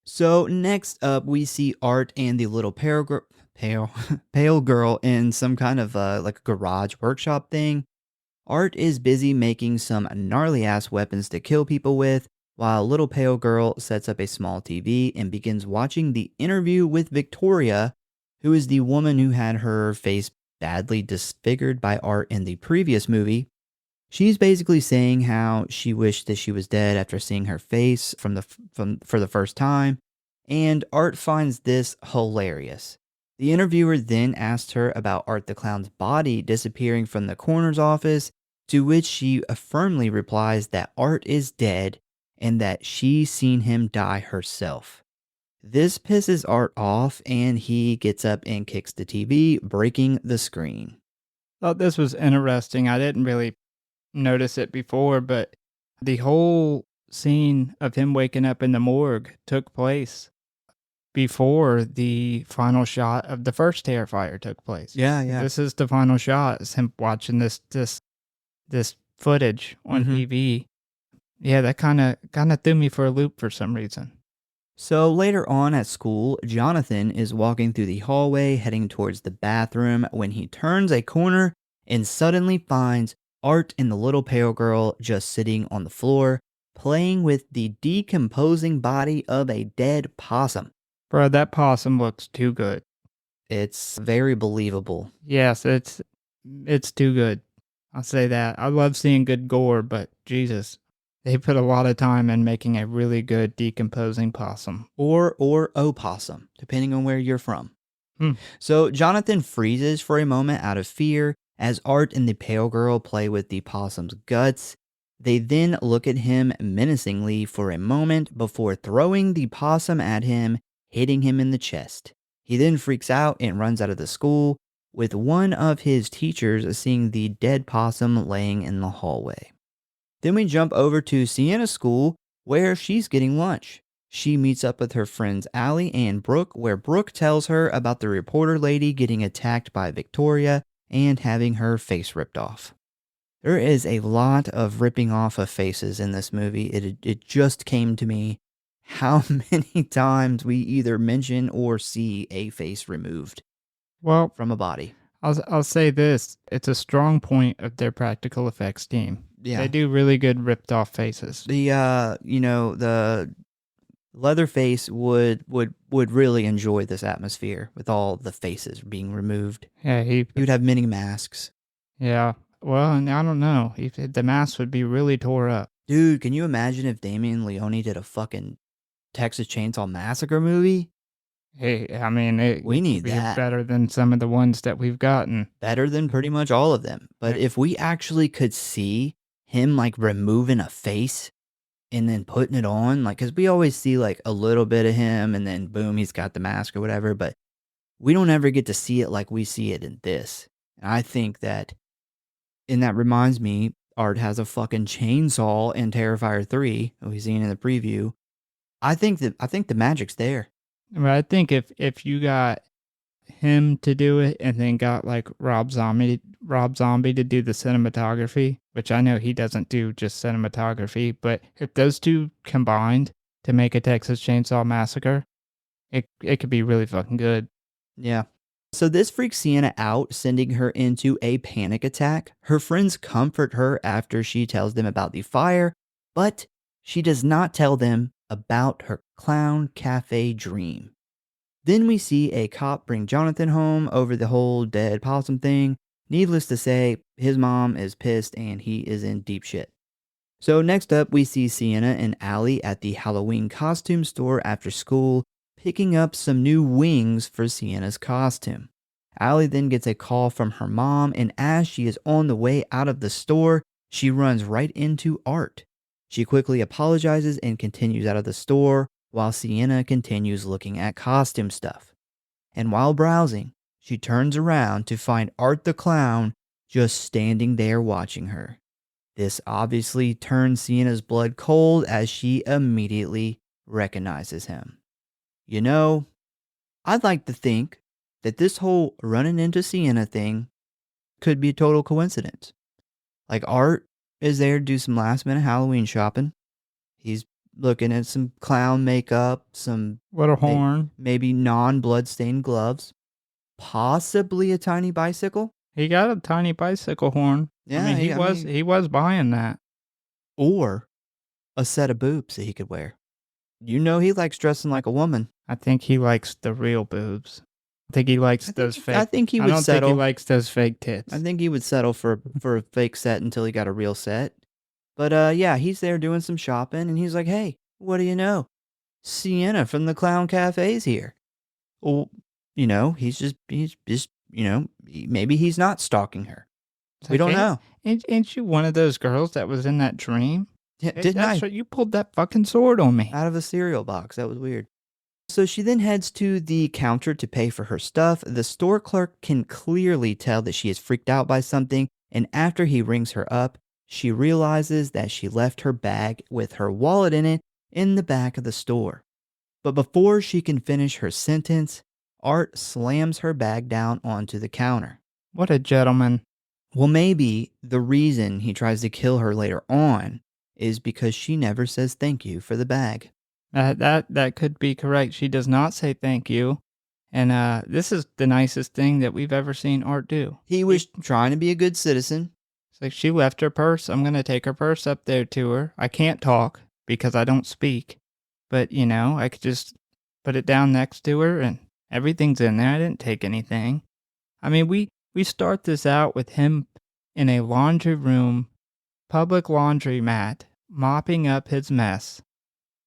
So next up, we see Art and the little pale girl in some kind of like a garage workshop thing. Art is busy making some gnarly ass weapons to kill people with, while little pale girl sets up a small TV and begins watching the interview with Victoria, who is the woman who had her face badly disfigured by Art in the previous movie. She's basically saying how she wished that she was dead after seeing her face for the first time, and Art finds this hilarious. The interviewer then asked her about Art the Clown's body disappearing from the coroner's office, to which she firmly replies that Art is dead and that she's seen him die herself. This pisses Art off, and he gets up and kicks the TV, breaking the screen. Thought this was interesting. I didn't really notice it before, but the whole scene of him waking up in the morgue took place before the final shot of the first Terrifier took place. Yeah. This is the final shot. It's him watching this footage on TV. Yeah, that kind of threw me for a loop for some reason. So later on at school, Jonathan is walking through the hallway heading towards the bathroom when he turns a corner and suddenly finds Art and the little pale girl just sitting on the floor, playing with the decomposing body of a dead possum. Bro, that possum looks too good. It's very believable. Yes, it's too good. I'll say that. I love seeing good gore, but Jesus, they put a lot of time in making a really good decomposing possum. Or opossum, depending on where you're from. Hmm. So Jonathan freezes for a moment out of fear as Art and the pale girl play with the possum's guts. They then look at him menacingly for a moment before throwing the possum at him, hitting him in the chest. He then freaks out and runs out of the school, with one of his teachers seeing the dead possum laying in the hallway. Then we jump over to Sienna's school, where she's getting lunch. She meets up with her friends Allie and Brooke, where Brooke tells her about the reporter lady getting attacked by Victoria and having her face ripped off. There is a lot of ripping off of faces in this movie. It just came to me how many times we either mention or see a face removed from a body. I'll say this. It's a strong point of their practical effects team. Yeah. They do really good ripped off faces. The Leatherface would really enjoy this atmosphere with all the faces being removed. Yeah, he would have many masks. Yeah. Well, and I don't know. The mask would be really tore up. Dude, can you imagine if Damien Leone did a fucking Texas Chainsaw Massacre movie. Hey, I mean, We need could be that. better than some of the ones that we've gotten. Better than pretty much all of them. But if we actually could see him like removing a face and then putting it on, like, because we always see like a little bit of him and then boom, he's got the mask or whatever, but we don't ever get to see it like we see it in this. And I think that, and that reminds me, Art has a fucking chainsaw in Terrifier 3, we've seen in the preview. I think the magic's there. But I think if you got him to do it and then got like Rob Zombie to do the cinematography, which I know he doesn't do just cinematography, but if those two combined to make a Texas Chainsaw Massacre, it could be really fucking good. Yeah. So this freaks Sienna out, sending her into a panic attack. Her friends comfort her after she tells them about the fire, but she does not tell them about her clown cafe dream. Then we see a cop bring Jonathan home over the whole dead possum thing. Needless to say, his mom is pissed and he is in deep shit. So next up, we see Sienna and Allie at the Halloween costume store after school, picking up some new wings for Sienna's costume. Allie then gets a call from her mom, and as she is on the way out of the store, she runs right into Art. She quickly apologizes and continues out of the store, while Sienna continues looking at costume stuff. And while browsing, she turns around to find Art the Clown just standing there watching her. This obviously turns Sienna's blood cold as she immediately recognizes him. You know, I'd like to think that this whole running into Sienna thing could be a total coincidence. Like, Art is there to do some last minute Halloween shopping. He's looking at some clown makeup, some Little horn. maybe non-blood-stained gloves, possibly a tiny bicycle. He got a tiny bicycle horn. Yeah, I mean, he was buying that. Or a set of boobs that he could wear. You know he likes dressing like a woman. I think he likes the real boobs. I think he likes those fake. I think he I would don't settle. think he likes those fake tits. I think he would settle for a fake set until he got a real set. But yeah, he's there doing some shopping, and he's like, "Hey, what do you know? Sienna from the Clown Cafe's here." Well, you know, he's just, you know, maybe he's not stalking her. We don't know. Ain't you one of those girls that was in that dream? Yeah, didn't I? That's right, you pulled that fucking sword on me. Out of a cereal box. That was weird. So she then heads to the counter to pay for her stuff. The store clerk can clearly tell that she is freaked out by something, and after he rings her up, she realizes that she left her bag with her wallet in it in the back of the store. But before she can finish her sentence, Art slams her bag down onto the counter. What a gentleman. Well, maybe the reason he tries to kill her later on is because she never says thank you for the bag. That could be correct. She does not say thank you. And this is the nicest thing that we've ever seen Art do. He was trying to be a good citizen. It's like, she left her purse. I'm going to take her purse up there to her. I can't talk because I don't speak. But, you know, I could just put it down next to her and everything's in there. I didn't take anything. I mean, we start this out with him in a laundry room, public laundromat, mopping up his mess.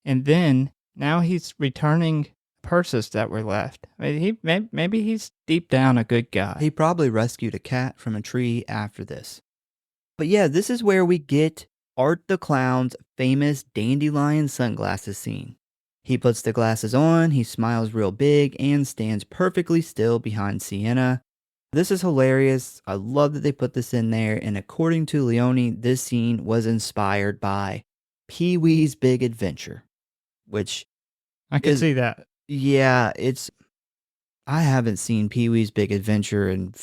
And then now he's returning purses that were left. I mean, maybe he's deep down a good guy. He probably rescued a cat from a tree after this. But yeah, this is where we get Art the Clown's famous dandelion sunglasses scene. He puts the glasses on, he smiles real big, and stands perfectly still behind Sienna. This is hilarious. I love that they put this in there, and according to Leone, this scene was inspired by Pee-wee's Big Adventure, which I can see that. Yeah, I haven't seen Pee-wee's Big Adventure in,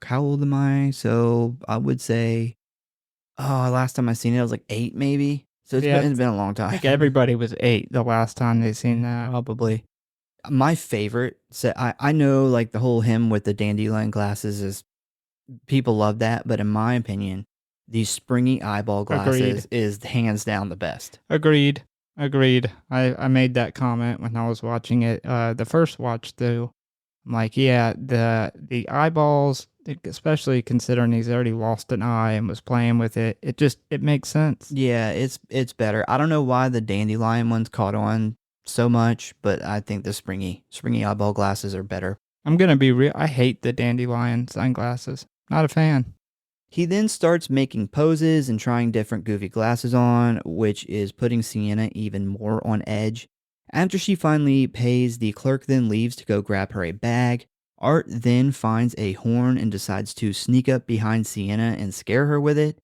how old am I? So I would say, last time I seen it, I was like 8 maybe. So it's been a long time. I think everybody was 8 the last time they seen that. Probably. My favorite, I know like the whole him with the dandelion glasses is, people love that, but in my opinion, these springy eyeball glasses is hands down the best. Agreed. I made that comment when I was watching it. The first watch though, I'm like, yeah, the eyeballs, especially considering he's already lost an eye and was playing with it, it makes sense. Yeah, it's better. I don't know why the dandelion ones caught on so much, but I think the springy eyeball glasses are better. I'm going to be real. I hate the dandelion sunglasses. Not a fan. He then starts making poses and trying different goofy glasses on, which is putting Sienna even more on edge. After she finally pays, the clerk then leaves to go grab her a bag. Art then finds a horn and decides to sneak up behind Sienna and scare her with it.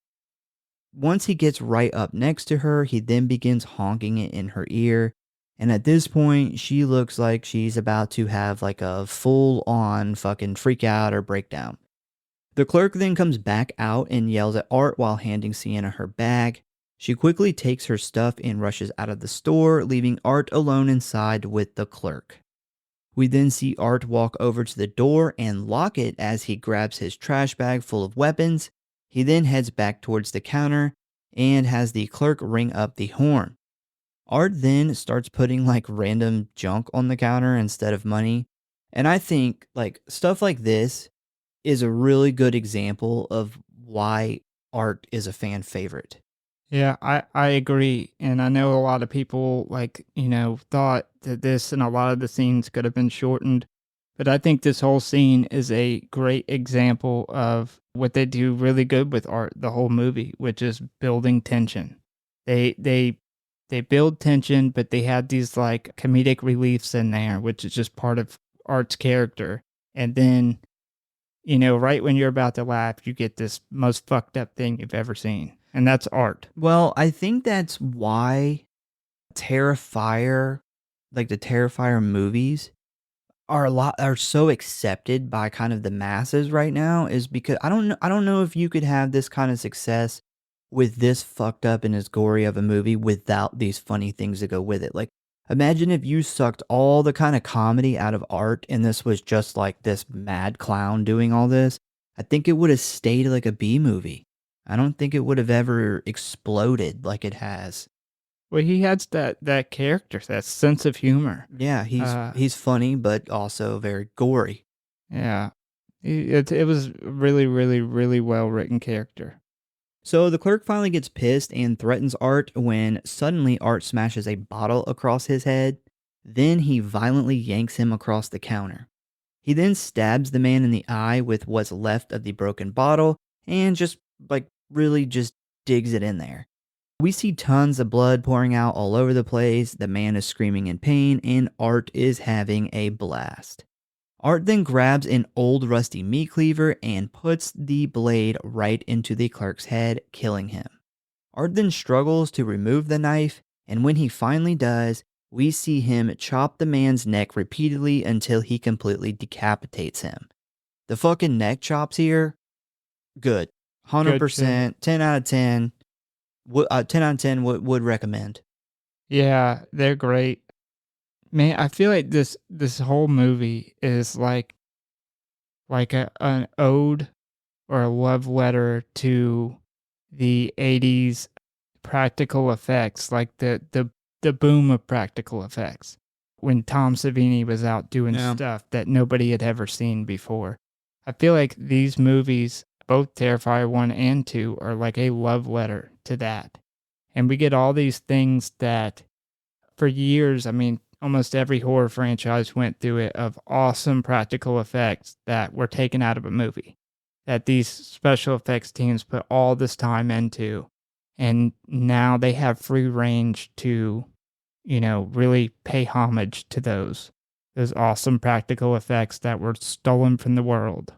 Once he gets right up next to her, he then begins honking it in her ear. And at this point, she looks like she's about to have like a full-on fucking freak out or breakdown. The clerk then comes back out and yells at Art while handing Sienna her bag. She quickly takes her stuff and rushes out of the store, leaving Art alone inside with the clerk. We then see Art walk over to the door and lock it as he grabs his trash bag full of weapons. He then heads back towards the counter and has the clerk ring up the horn. Art then starts putting like random junk on the counter instead of money. And I think like stuff like this is a really good example of why Art is a fan favorite. Yeah, I agree. And I know a lot of people thought that this and a lot of the scenes could have been shortened. But I think this whole scene is a great example of what they do really good with Art, the whole movie, which is building tension. They build tension, but they have these like comedic reliefs in there, which is just part of Art's character. And then, right when you're about to laugh, you get this most fucked up thing you've ever seen. And that's Art. Well, I think that's why Terrifier, like the Terrifier movies, are so accepted by kind of the masses right now, is because I don't know if you could have this kind of success with this fucked up and as gory of a movie without these funny things that go with it. Like, imagine if you sucked all the kind of comedy out of Art and this was just like this mad clown doing all this. I think it would have stayed like a B movie. I don't think it would have ever exploded like it has. Well, he has that character, that sense of humor. Yeah, he's funny, but also very gory. Yeah. It was really, really, really well written character. So the clerk finally gets pissed and threatens Art when suddenly Art smashes a bottle across his head. Then he violently yanks him across the counter. He then stabs the man in the eye with what's left of the broken bottle and just really just digs it in there. We see tons of blood pouring out all over the place. The man is screaming in pain and Art is having a blast. Art then grabs an old rusty meat cleaver and puts the blade right into the clerk's head, killing him. Art then struggles to remove the knife, and when he finally does, we see him chop the man's neck repeatedly until he completely decapitates him. The fucking neck chops here, good. 100%, 10 out of 10. 10 out of 10 would recommend. Yeah, they're great. Man, I feel like this whole movie is like an ode or a love letter to the 80s practical effects, like the boom of practical effects when Tom Savini was out doing stuff that nobody had ever seen before. I feel like these movies, both Terrifier 1 and 2, are like a love letter to that. And we get all these things that for years, I mean, almost every horror franchise went through it, of awesome practical effects that were taken out of a movie, that these special effects teams put all this time into. And now they have free range to, really pay homage to those awesome practical effects that were stolen from the world.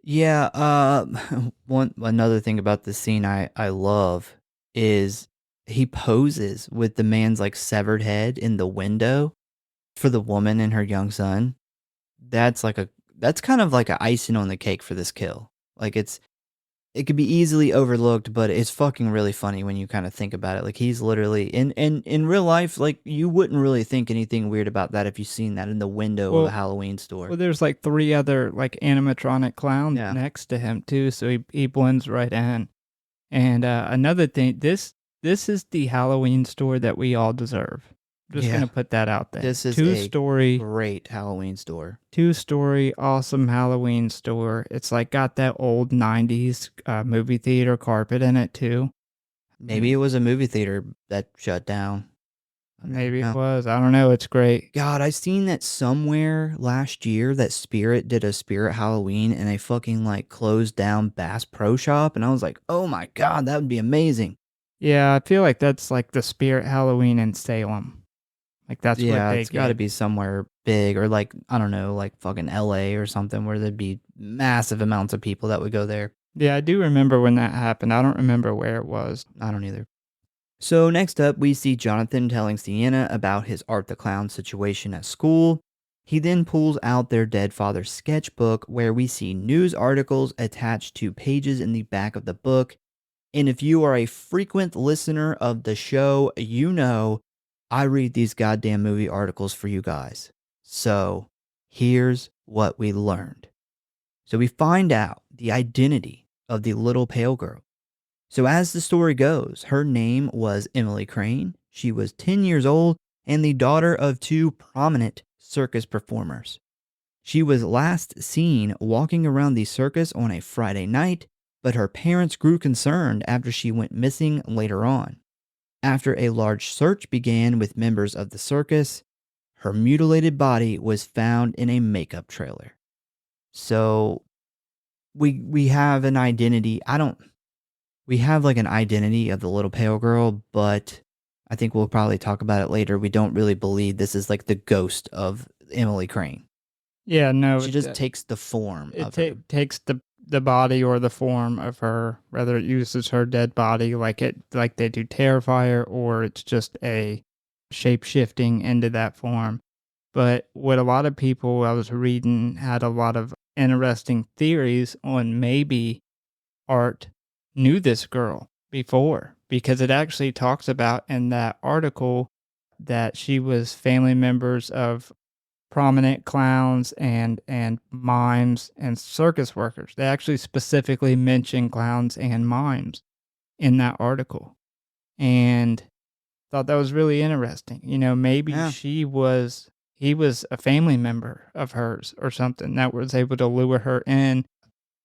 Yeah, another thing about this scene I love is he poses with the man's like severed head in the window for the woman and her young son. That's kind of like an icing on the cake for this kill. Like it could be easily overlooked, but it's fucking really funny when you kind of think about it. Like he's literally in real life, like you wouldn't really think anything weird about that if you've seen that in the window of a Halloween store. Well, there's like 3 other like animatronic clowns next to him too, so he blends right in. And another thing, this is the Halloween store that we all deserve. I'm just gonna put that out there. This is two-story, great Halloween store. 2-story, awesome Halloween store. It's like got that old 90s movie theater carpet in it too. Maybe it was a movie theater that shut down. Maybe it Yeah. was. I don't know. It's great. God, I seen that somewhere last year that Spirit did a Spirit Halloween in a fucking like closed down Bass Pro Shop, and I was like, oh my God, that would be amazing. Yeah, I feel like that's like the Spirit Halloween in Salem. Like that's what Yeah, they it's got to get. be somewhere big or like, I don't know, like fucking LA or something where there'd be massive amounts of people that would go there. Yeah, I do remember when that happened. I don't remember where it was. I don't either. So next up, we see Jonathan telling Sienna about his Art the Clown situation at school. He then pulls out their dead father's sketchbook where we see news articles attached to pages in the back of the book. And if you are a frequent listener of the show, you know I read these goddamn movie articles for you guys. So here's what we learned. So we find out the identity of the little pale girl. So as the story goes, her name was Emily Crane. She was 10 years old and the daughter of two prominent circus performers. She was last seen walking around the circus on a Friday night, but her parents grew concerned after she went missing later on. After a large search began with members of the circus, her mutilated body was found in a makeup trailer. So we have an identity. We have like an identity of the little pale girl, but I think we'll probably talk about it later. We don't really believe this is like the ghost of Emily Crane. Yeah, no, She just takes the form of her. takes the body or the form of her, whether it uses her dead body like they do Terrifier, or it's just a shape shifting into that form. But what a lot of people I was reading had a lot of interesting theories on maybe Art knew this girl before, because it actually talks about in that article that she was family members of prominent clowns and mimes and circus workers. They actually specifically mention clowns and mimes in that article, and thought that was really interesting. You know, maybe Yeah. he was a family member of hers or something that was able to lure her in.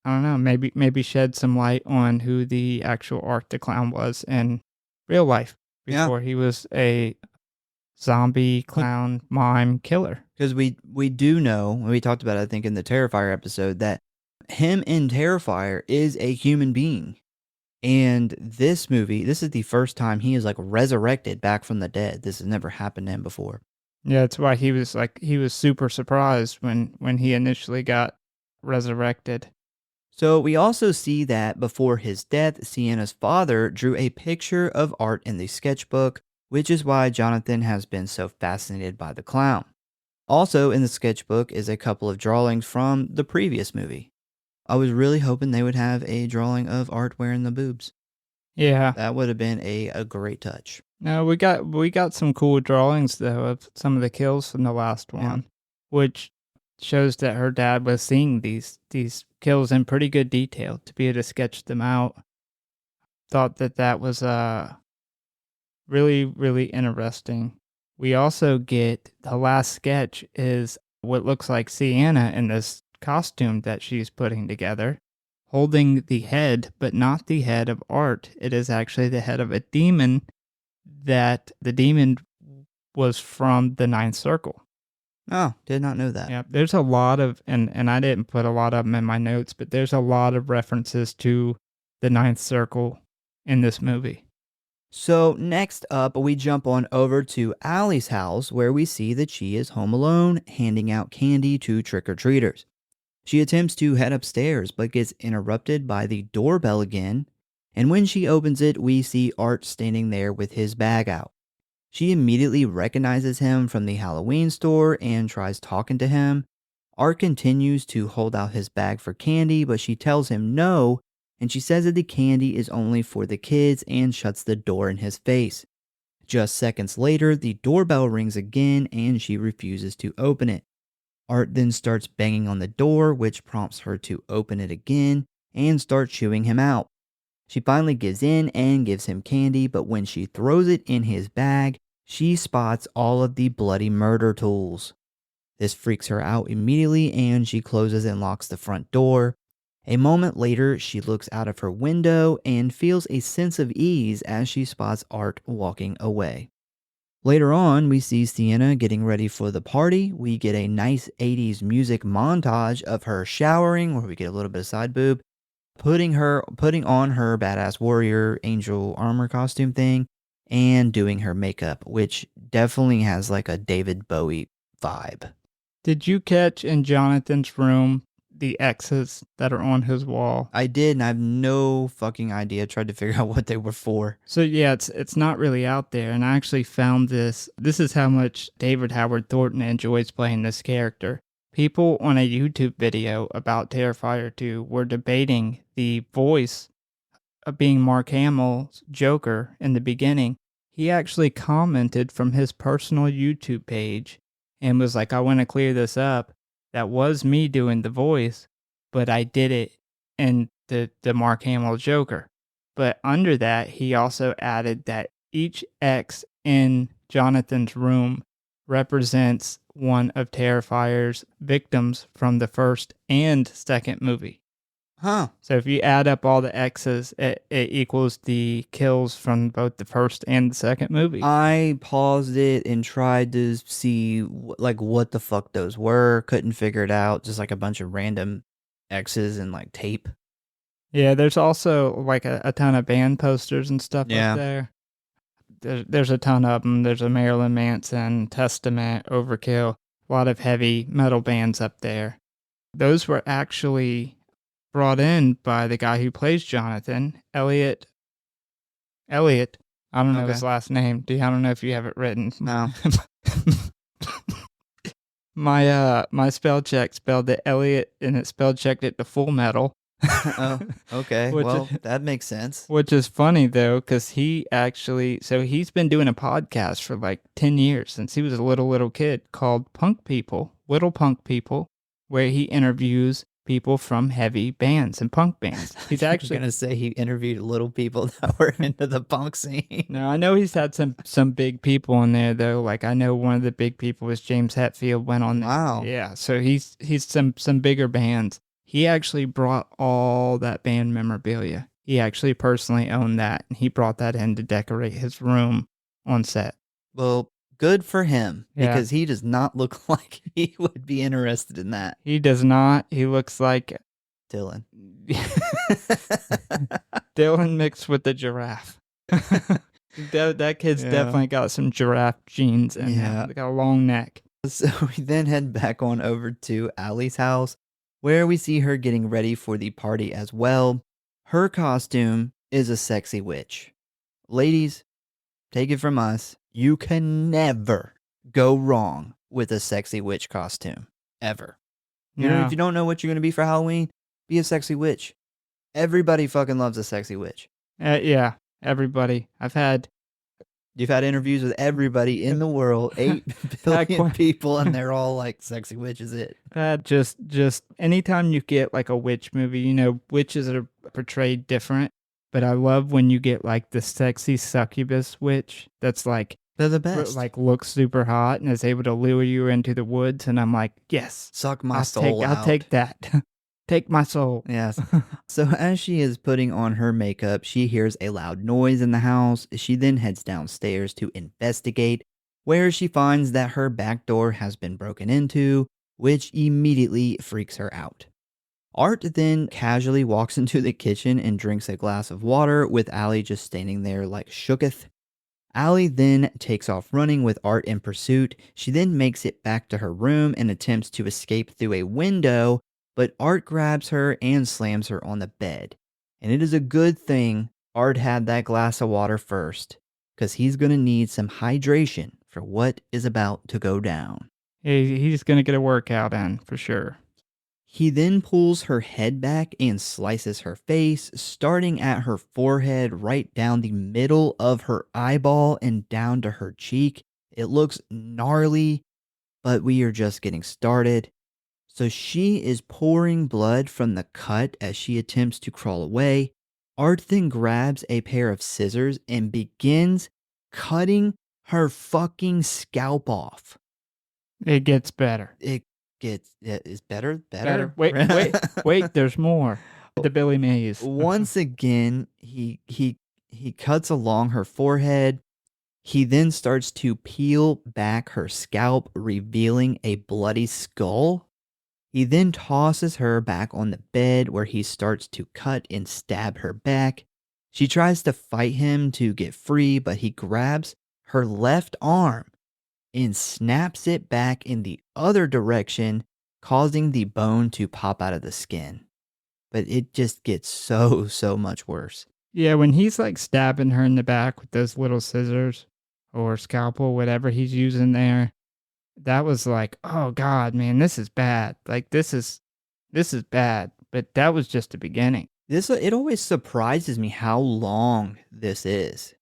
I don't know, maybe shed some light on who the actual Art the Clown was in real life Yeah. before he was a zombie clown mime killer. Because we do know, and we talked about it, I think, in the Terrifier episode, that him in Terrifier is a human being. And this movie, this is the first time he is like resurrected back from the dead. This has never happened to him before. Yeah, that's why he was super surprised when he initially got resurrected. So we also see that before his death, Sienna's father drew a picture of Art in the sketchbook, which is why Jonathan has been so fascinated by the clown. Also in the sketchbook is a couple of drawings from the previous movie. I was really hoping they would have a drawing of Art wearing the boobs. Yeah. That would have been a great touch. No, we got some cool drawings though of some of the kills from the last one, which shows that her dad was seeing these kills in pretty good detail to be able to sketch them out. Thought that was really, really interesting. We also get the last sketch is what looks like Sienna in this costume that she's putting together, holding the head, but not the head of Art. It is actually the head of a demon, that the demon was from the Ninth Circle. Oh, did not know that. Yeah, there's a lot of, and I didn't put a lot of them in my notes, but there's a lot of references to the Ninth Circle in this movie. So next up, we jump on over to Allie's house where we see that she is home alone, handing out candy to trick-or-treaters. She attempts to head upstairs, but gets interrupted by the doorbell again, and when she opens it, we see Art standing there with his bag out. She immediately recognizes him from the Halloween store and tries talking to him. Art continues to hold out his bag for candy, but she tells him no, and she says that the candy is only for the kids and shuts the door in his face. Just seconds later, the doorbell rings again and she refuses to open it. Art then starts banging on the door, which prompts her to open it again and start chewing him out. She finally gives in and gives him candy, but when she throws it in his bag, she spots all of the bloody murder tools. This freaks her out immediately and she closes and locks the front door. A moment later, she looks out of her window and feels a sense of ease as she spots Art walking away. Later on, we see Sienna getting ready for the party. We get a nice 80s music montage of her showering where we get a little bit of side boob, putting on her badass warrior angel armor costume thing and doing her makeup, which definitely has like a David Bowie vibe. Did you catch in Jonathan's room the X's that are on his wall? I did, and I have no fucking idea. I tried to figure out what they were for. So yeah, it's not really out there, and I actually found this. This is how much David Howard Thornton enjoys playing this character. People on a YouTube video about Terrifier 2 were debating the voice of being Mark Hamill's Joker in the beginning. He actually commented from his personal YouTube page and was like, I want to clear this up. That was me doing the voice, but I did it in the Mark Hamill Joker. But under that, he also added that each X in Jonathan's room represents one of Terrifier's victims from the first and second movie. Huh. So if you add up all the X's, it equals the kills from both the first and the second movie. I paused it and tried to see what the fuck those were. Couldn't figure it out. Just like a bunch of random X's and like tape. Yeah, there's also like a ton of band posters and stuff Yeah. up there. There's a ton of them. There's a Marilyn Manson, Testament, Overkill, a lot of heavy metal bands up there. Those were actually brought in by the guy who plays Jonathan, Elliot. I don't know his last name. I don't know if you have it written. No. My spell check spelled it Elliot, and it spell checked it to Full Metal. Oh, okay. Well, that makes sense. Which is funny, though, because he's been doing a podcast for like 10 years since he was a little kid called Little Punk People, where he interviews people from heavy bands and punk bands. He's actually going to say he interviewed little people that were into the punk scene. No, I know he's had some big people in there, though. Like, I know one of the big people was James Hetfield went on there. Wow. Yeah, so he's some bigger bands. He actually brought all that band memorabilia. He actually personally owned that, and he brought that in to decorate his room on set. Well, good for him, Yeah. because he does not look like he would be interested in that. He does not. He looks like Dylan. Dylan mixed with the giraffe. That kid's definitely got some giraffe genes in him. They got a long neck. So we then head back on over to Allie's house, where we see her getting ready for the party as well. Her costume is a sexy witch. Ladies, take it from us. You can never go wrong with a sexy witch costume. Ever. If you don't know what you're going to be for Halloween, be a sexy witch. Everybody fucking loves a sexy witch. Yeah, everybody. You've had interviews with everybody in the world, 8 billion people, and they're all like, sexy witch is it. Just anytime you get like a witch movie, witches are portrayed different, but I love when you get like the sexy succubus witch that's like, they're the best. Like looks super hot and is able to lure you into the woods, and I'm like, yes. Suck my soul out. I'll take that. Take my soul. Yes. So as she is putting on her makeup, she hears a loud noise in the house. She then heads downstairs to investigate, where she finds that her back door has been broken into, which immediately freaks her out. Art then casually walks into the kitchen and drinks a glass of water, with Allie just standing there like shooketh. Allie then takes off running with Art in pursuit. She then makes it back to her room and attempts to escape through a window, but Art grabs her and slams her on the bed. And it is a good thing Art had that glass of water first, because he's going to need some hydration for what is about to go down. He's going to get a workout in, for sure. He then pulls her head back and slices her face, starting at her forehead right down the middle of her eyeball and down to her cheek. It looks gnarly, but we are just getting started. So she is pouring blood from the cut as she attempts to crawl away. Art then grabs a pair of scissors and begins cutting her fucking scalp off. It gets better. It's better. Wait, there's more. The Billy Mays. Once again, he cuts along her forehead. He then starts to peel back her scalp, revealing a bloody skull. He then tosses her back on the bed where he starts to cut and stab her back. She tries to fight him to get free, but he grabs her left arm and snaps it back in the other direction, causing the bone to pop out of the skin. But it just gets so much worse. Yeah, when he's like stabbing her in the back with those little scissors or scalpel, whatever he's using there, that was like, oh God, man, this is bad. Like this is bad. But that was just the beginning. It always surprises me how long this is.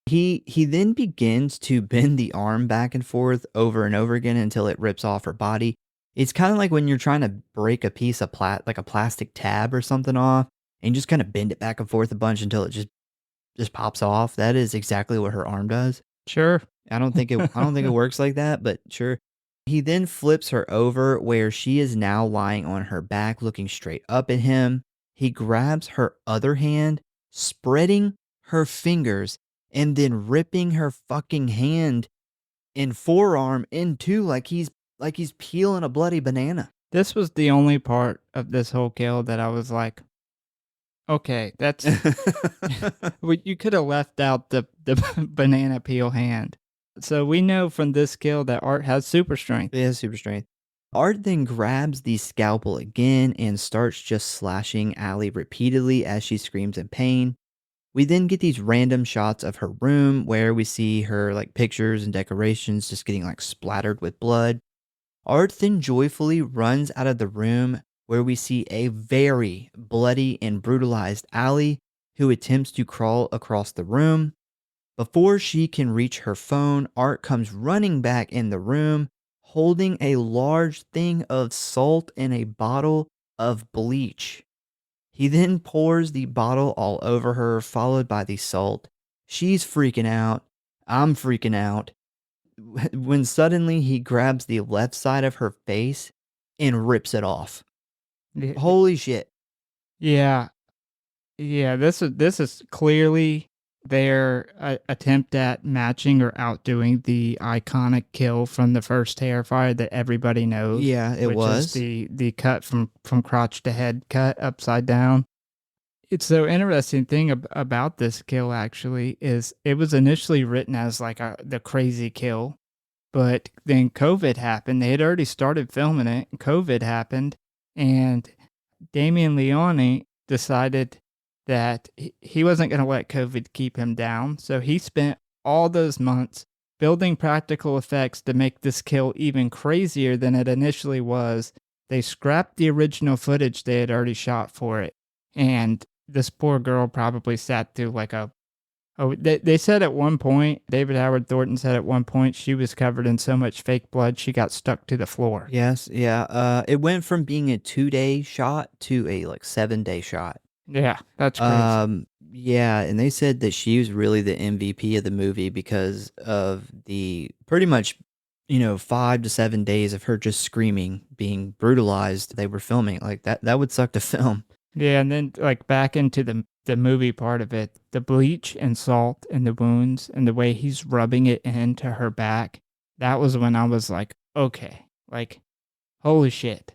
He then begins to bend the arm back and forth over and over again until it rips off her body. It's kind of like when you're trying to break a piece of like a plastic tab or something off, and you just kind of bend it back and forth a bunch until it just pops off. That is exactly what her arm does. Sure. I don't think it works like that, but sure. He then flips her over where she is now lying on her back looking straight up at him. He grabs her other hand, spreading her fingers and then ripping her fucking hand and forearm in two like he's peeling a bloody banana. This was the only part of this whole kill that I was like, okay, that's you could have left out the banana peel hand. So we know from this kill that Art has super strength. He has super strength. Art then grabs the scalpel again and starts just slashing Allie repeatedly as she screams in pain. We then get these random shots of her room where we see her like pictures and decorations just getting like splattered with blood. Art then joyfully runs out of the room where we see a very bloody and brutalized Allie who attempts to crawl across the room. Before she can reach her phone, Art comes running back in the room holding a large thing of salt and a bottle of bleach. He then pours the bottle all over her, followed by the salt. She's freaking out. I'm freaking out. When suddenly he grabs the left side of her face and rips it off. Yeah. Holy shit. Yeah. Yeah, this is clearly their attempt at matching or outdoing the iconic kill from the first Terrifier that everybody knows. Yeah, it which was. is the cut from crotch to head cut upside down. It's so interesting thing about this kill actually is it was initially written as like the crazy kill, but then COVID happened. They had already started filming it. And COVID happened, and Damien Leone decided that he wasn't going to let COVID keep him down. So he spent all those months building practical effects to make this kill even crazier than it initially was. They scrapped the original footage they had already shot for it. And this poor girl probably sat through like they said at one point, David Howard Thornton said at one point she was covered in so much fake blood she got stuck to the floor. Yes, yeah. It went from being a 2-day shot to a like 7-day shot. Yeah, that's crazy. Yeah, and they said that she was really the MVP of the movie because of the pretty much, 5 to 7 days of her just screaming, being brutalized. They were filming like that. That would suck to film. Yeah, and then like back into the movie part of it, the bleach and salt and the wounds and the way he's rubbing it into her back. That was when I was like, okay, like, holy shit.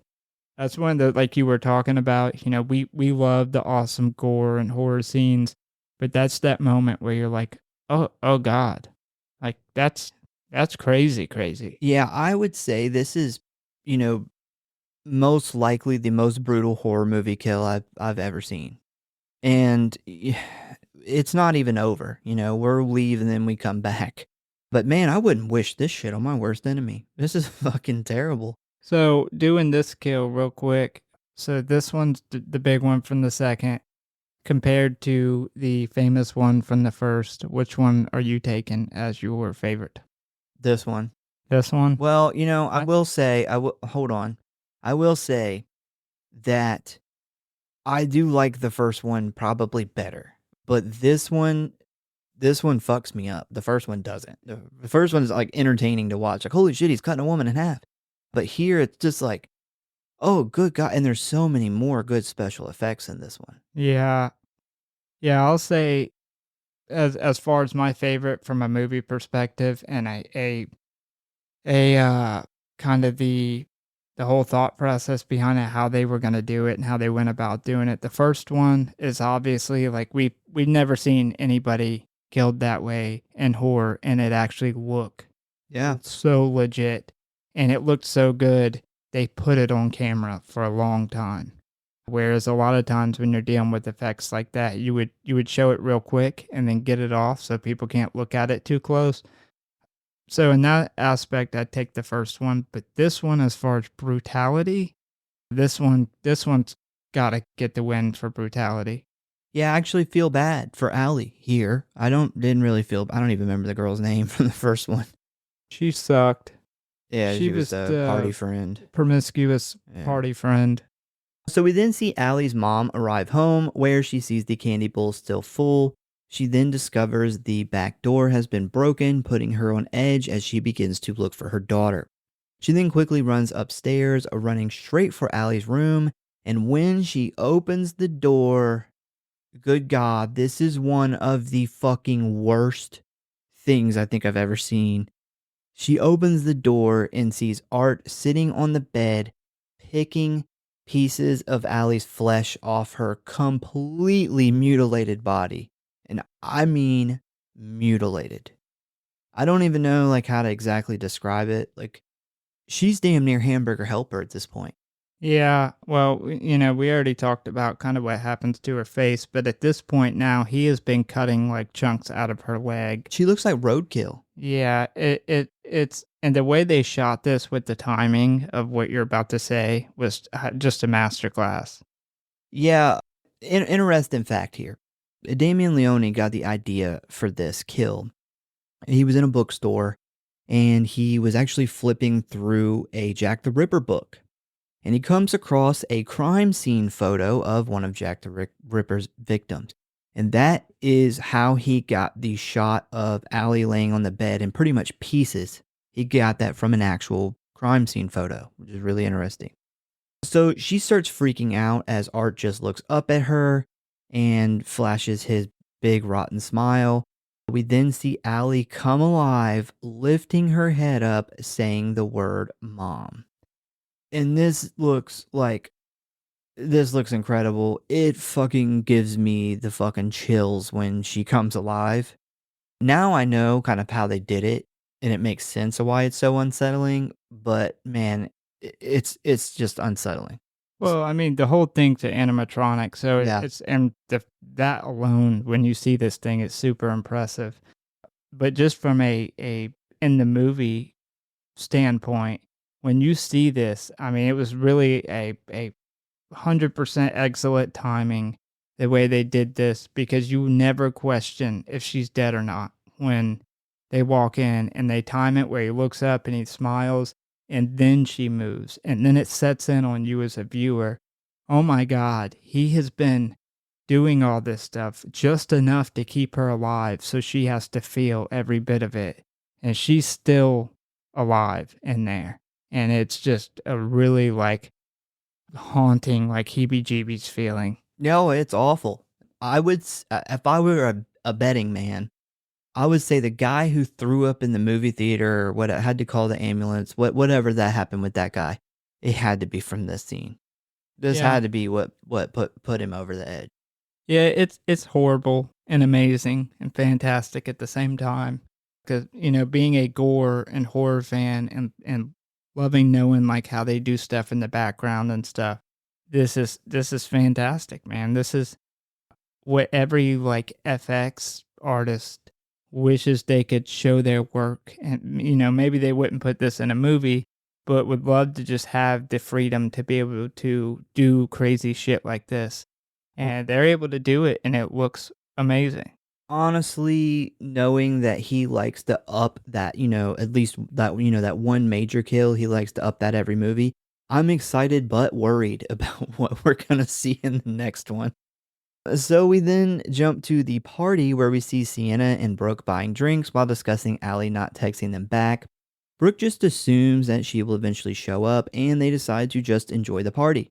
That's when like you were talking about, we love the awesome gore and horror scenes, but that's that moment where you're like, oh God, like that's crazy. Yeah, I would say this is, most likely the most brutal horror movie kill I've ever seen. And it's not even over, we're leaving and then we come back. But man, I wouldn't wish this shit on my worst enemy. This is fucking terrible. So doing this kill real quick. So this one's the big one from the second compared to the famous one from the first. Which one are you taking as your favorite? This one. This one? Well, I will say, hold on. I will say that I do like the first one probably better, but this one fucks me up. The first one doesn't. The first one is like entertaining to watch. Like, holy shit, he's cutting a woman in half. But here it's just like, oh, good God. And there's so many more good special effects in this one. Yeah. Yeah, I'll say as far as my favorite from a movie perspective, and a kind of the whole thought process behind it, how they were going to do it and how they went about doing it. The first one is obviously like we've never seen anybody killed that way in horror, and it actually looked Yeah. so legit, and it looked so good. They put it on camera for a long time. Whereas a lot of times when you're dealing with effects like that, you would show it real quick and then get it off so people can't look at it too close. So in that aspect, I'd take the first one, but this one, as far as brutality, this one's got to get the win for brutality. Yeah, I actually feel bad for Allie here. I don't even remember the girl's name from the first one. She sucked. Yeah, She she was was the party friend. Promiscuous Yeah. party friend. So we then see Allie's mom arrive home, where she sees the candy bowl still full. She then discovers the back door has been broken, putting her on edge as she begins to look for her daughter. She then quickly runs upstairs, running straight for Allie's room, and when she opens the door, good God, this is one of the fucking worst things I think I've ever seen. She opens the door and sees Art sitting on the bed, picking pieces of Allie's flesh off her completely mutilated body. And I mean mutilated. I don't even know like how to exactly describe it. Like, she's damn near Hamburger Helper at this point. Yeah, well, we already talked about kind of what happens to her face, but at this point now, he has been cutting like chunks out of her leg. She looks like roadkill. Yeah, it's and the way they shot this with the timing of what you're about to say was just a masterclass. Yeah, interesting fact here. Damien Leone got the idea for this kill. He was in a bookstore and he was actually flipping through a Jack the Ripper book. And he comes across a crime scene photo of one of Jack the Ripper's victims. And that is how he got the shot of Allie laying on the bed in pretty much pieces. He got that from an actual crime scene photo, which is really interesting. So she starts freaking out as Art just looks up at her and flashes his big rotten smile. We then see Allie come alive, lifting her head up, saying the word mom. And this looks incredible. It fucking gives me the fucking chills when she comes alive. Now I know kind of how they did it, and it makes sense of why it's so unsettling, but man, it's just unsettling. Well, I mean, the whole thing's an animatronic, so Yeah. that alone, when you see this thing, it's super impressive. But just from a in the movie standpoint, when you see this, I mean, it was really a 100% excellent timing the way they did this, because you never question if she's dead or not when they walk in, and they time it where he looks up and he smiles and then she moves, and then it sets in on you as a viewer. Oh my God, he has been doing all this stuff just enough to keep her alive, so she has to feel every bit of it, and she's still alive in there. And it's just a really like haunting, like heebie-jeebies feeling. No, it's awful. I would, if I were a betting man, I would say the guy who threw up in the movie theater, or what had to call the ambulance, whatever that happened with that guy, it had to be from this scene. This Yeah. had to be what put him over the edge. Yeah, it's horrible and amazing and fantastic at the same time. Because, being a gore and horror fan and loving knowing like how they do stuff in the background and stuff, this is fantastic, man. This is what every like FX artist wishes they could show their work. And, maybe they wouldn't put this in a movie, but would love to just have the freedom to be able to do crazy shit like this. And they're able to do it, and it looks amazing. Honestly, knowing that he likes to up that, at least that, that one major kill, he likes to up that every movie. I'm excited but worried about what we're going to see in the next one. So we then jump to the party where we see Sienna and Brooke buying drinks while discussing Allie not texting them back. Brooke just assumes that she will eventually show up, and they decide to just enjoy the party.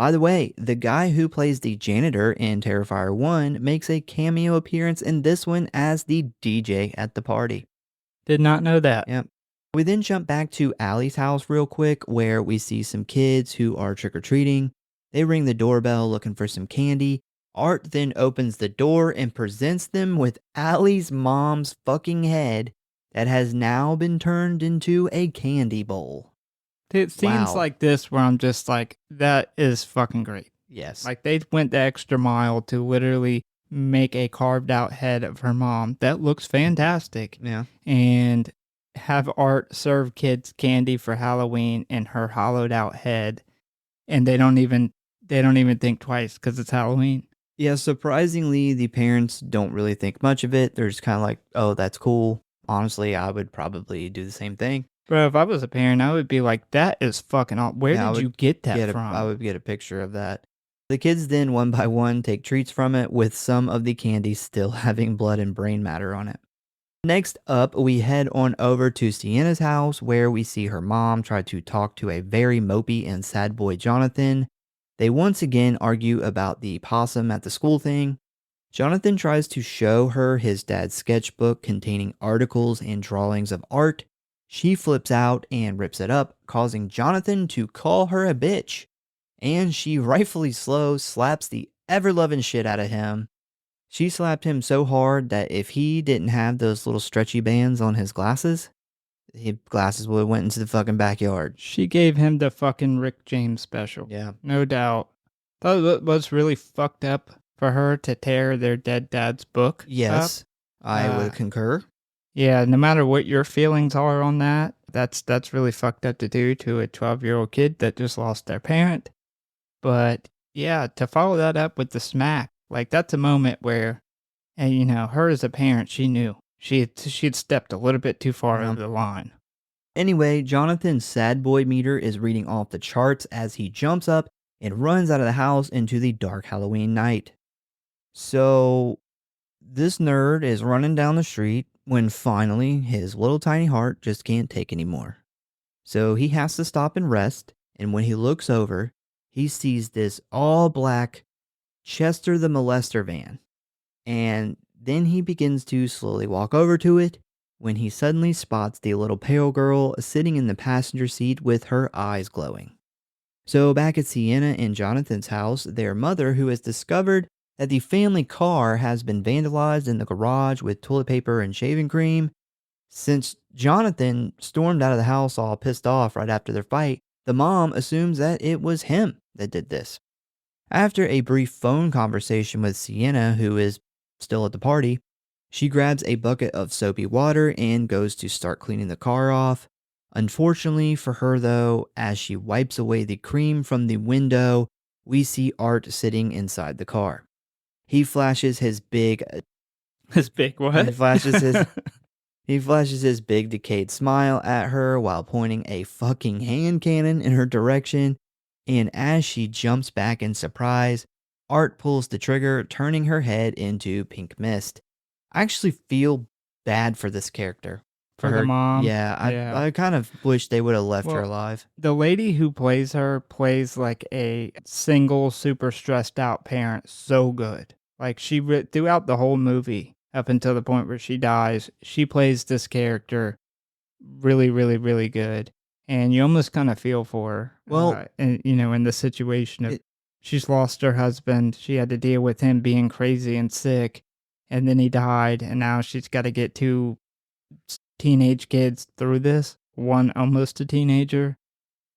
By the way, the guy who plays the janitor in Terrifier 1 makes a cameo appearance in this one as the DJ at the party. Did not know that. Yep. We then jump back to Allie's house real quick, where we see some kids who are trick-or-treating. They ring the doorbell looking for some candy. Art then opens the door and presents them with Allie's mom's fucking head that has now been turned into a candy bowl. It seems Wow. like this where I'm just like, that is fucking great. Yes. Like they went the extra mile to literally make a carved out head of her mom. That looks fantastic. Yeah. And have Art serve kids candy for Halloween in her hollowed out head. And they don't even think twice because it's Halloween. Yeah, surprisingly, the parents don't really think much of it. They're just kind of like, oh, that's cool. Honestly, I would probably do the same thing. Bro, if I was a parent, I would be like, that is fucking awesome. Where Yeah, did you get that from? I would get a picture of that. The kids then, one by one, take treats from it, with some of the candy still having blood and brain matter on it. Next up, we head on over to Sienna's house, where we see her mom try to talk to a very mopey and sad boy Jonathan. They once again argue about the possum at the school thing. Jonathan tries to show her his dad's sketchbook containing articles and drawings of Art. She flips out and rips it up, causing Jonathan to call her a bitch. And she rightfully slaps the ever-loving shit out of him. She slapped him so hard that if he didn't have those little stretchy bands on his glasses, his glasses would have went into the fucking backyard. She gave him the fucking Rick James special. Yeah. No doubt. That was really fucked up for her to tear their dead dad's book Yes, up. I would concur. Yeah, no matter what your feelings are on that, that's really fucked up to do to a 12-year-old kid that just lost their parent. But yeah, to follow that up with the smack, like that's a moment where, and you know, her as a parent, she knew she'd stepped a little bit too far over the line. Anyway, Jonathan's sad boy meter is reading off the charts as he jumps up and runs out of the house into the dark Halloween night. So, this nerd is running down the street when finally his little tiny heart just can't take anymore. So he has to stop and rest, and when he looks over, he sees this all black Chester the Molester van. And then he begins to slowly walk over to it when he suddenly spots the little pale girl sitting in the passenger seat with her eyes glowing. So back at Sienna and Jonathan's house, their mother, who has discovered that the family car has been vandalized in the garage with toilet paper and shaving cream. Since Jonathan stormed out of the house all pissed off right after their fight, the mom assumes that it was him that did this. After a brief phone conversation with Sienna, who is still at the party, she grabs a bucket of soapy water and goes to start cleaning the car off. Unfortunately for her though, as she wipes away the cream from the window, we see Art sitting inside the car. He flashes his big... His big what? He flashes his big decayed smile at her while pointing a fucking hand cannon in her direction. And as she jumps back in surprise, Art pulls the trigger, turning her head into pink mist. I actually feel bad for this character. For her mom? Yeah, I kind of wish they would have left her alive. The lady who plays her plays like a single, super stressed out parent so good. Like throughout the whole movie, up until the point where she dies, she plays this character really, really, really good. And you almost kind of feel for her. Well, and, you know, in the situation of she's lost her husband. She had to deal with him being crazy and sick. And then he died. And now she's got to get two teenage kids through this. One almost a teenager.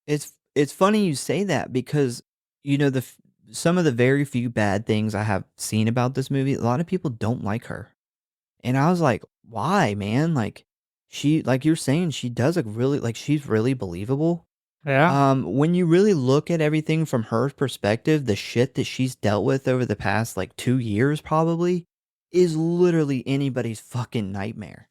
It's funny you say that because, you know, some of the very few bad things I have seen about this movie, a lot of people don't like her. And I was like, why, man? Like, she, like you're saying, she does look really, like, she's really believable. Yeah. When you really look at everything from her perspective, the shit that she's dealt with over the past, like, 2 years probably, is literally anybody's fucking nightmare.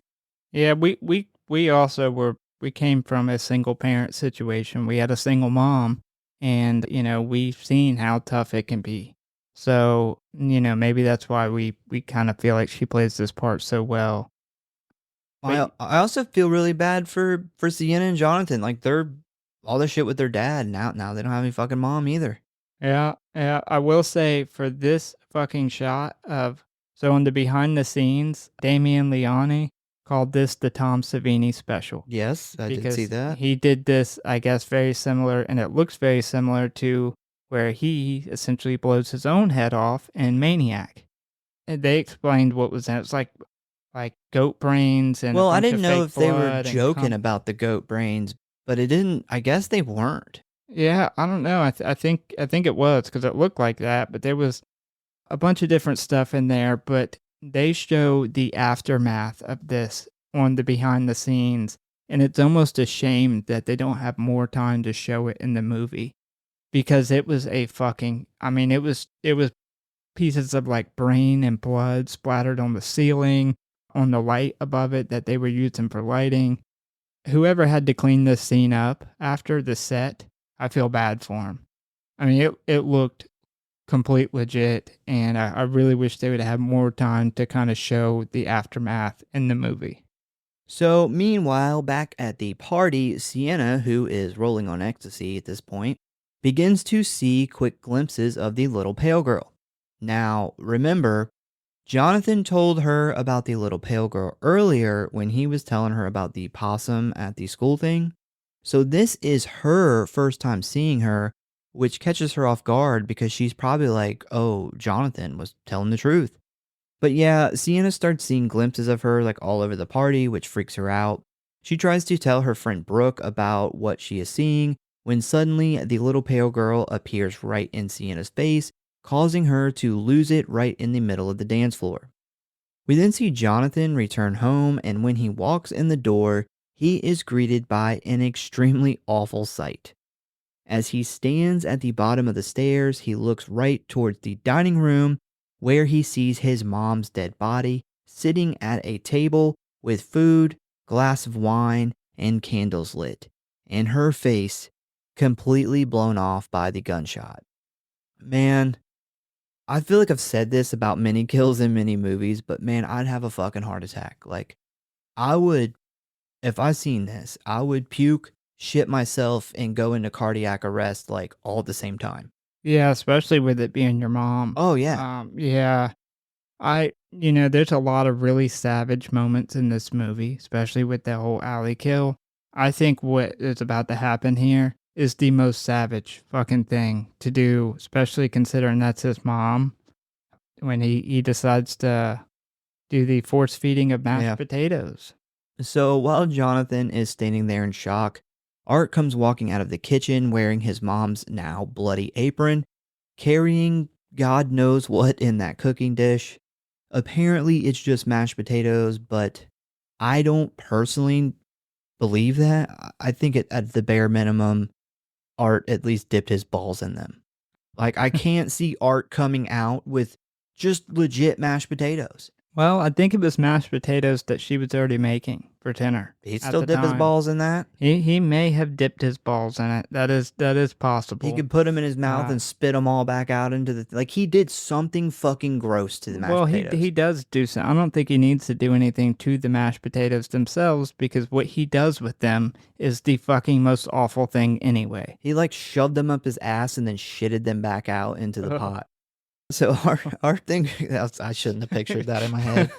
Yeah, we also we came from a single parent situation. We had a single mom, and, you know, we've seen how tough it can be. So, you know, maybe that's why we kind of feel like she plays this part so well. I also feel really bad for Sienna and Jonathan. Like, they're all the shit with their dad. Now they don't have any fucking mom either. Yeah, yeah. I will say for this fucking shot of so on the behind the scenes, Damien Leone called this the Tom Savini special Yes, I did see because that. he did this, I guess, very similar, and it looks very similar to where he essentially blows his own head off in Maniac. And they explained what was in it. It's like goat brains and a Well, I bunch didn't of know fake if they were blood and joking about the goat brains, but it didn't. I guess they weren't. yeah, I don't know. I think it was because it looked like that, but there was a bunch of different stuff in there. But they show the aftermath of this on the behind the scenes, and it's almost a shame that they don't have more time to show it in the movie because it was a fucking. I mean, it was pieces of like brain and blood splattered on the ceiling, on the light above it that they were using for lighting. Whoever had to clean this scene up after the set, I feel bad for him. I mean, it looked complete legit, and I really wish they would have more time to kind of show the aftermath in the movie. So, meanwhile, back at the party, Sienna, who is rolling on ecstasy at this point, begins to see quick glimpses of the little pale girl. Now, remember, Jonathan told her about the little pale girl earlier when he was telling her about the possum at the school thing. So, this is her first time seeing her, which catches her off guard because she's probably like, oh, Jonathan was telling the truth. But yeah, Sienna starts seeing glimpses of her like all over the party, which freaks her out. She tries to tell her friend Brooke about what she is seeing when suddenly the little pale girl appears right in Sienna's face, causing her to lose it right in the middle of the dance floor. We then see Jonathan return home, and when he walks in the door, he is greeted by an extremely awful sight. As he stands at the bottom of the stairs, he looks right towards the dining room where he sees his mom's dead body sitting at a table with food, glass of wine, and candles lit, and her face completely blown off by the gunshot. Man, I feel like I've said this about many kills in many movies, but man, I'd have a fucking heart attack. Like, I would, if I seen this, I would puke, shit myself, and go into cardiac arrest like all at the same time. Yeah, especially with it being your mom. Oh, yeah. Yeah. There's a lot of really savage moments in this movie, especially with the whole Allie kill. I think what is about to happen here is the most savage fucking thing to do, especially considering that's his mom when he decides to do the force feeding of mashed Yeah. potatoes. So while Jonathan is standing there in shock, Art comes walking out of the kitchen wearing his mom's now bloody apron, carrying God knows what in that cooking dish. Apparently, it's just mashed potatoes, but I don't personally believe that. I think at the bare minimum, Art at least dipped his balls in them. Like, I can't see Art coming out with just legit mashed potatoes. Well, I think it was mashed potatoes that she was already making for dinner. He'd at still the dip his time. balls in that. He may have dipped his balls in it. That is possible. He could put them in his mouth and spit them all back out into the... Like, he did something fucking gross to the mashed potatoes. He does do so. I don't think he needs to do anything to the mashed potatoes themselves because what he does with them is the fucking most awful thing anyway. He, like, shoved them up his ass and then shitted them back out into the pot. So our thing... I shouldn't have pictured that in my head.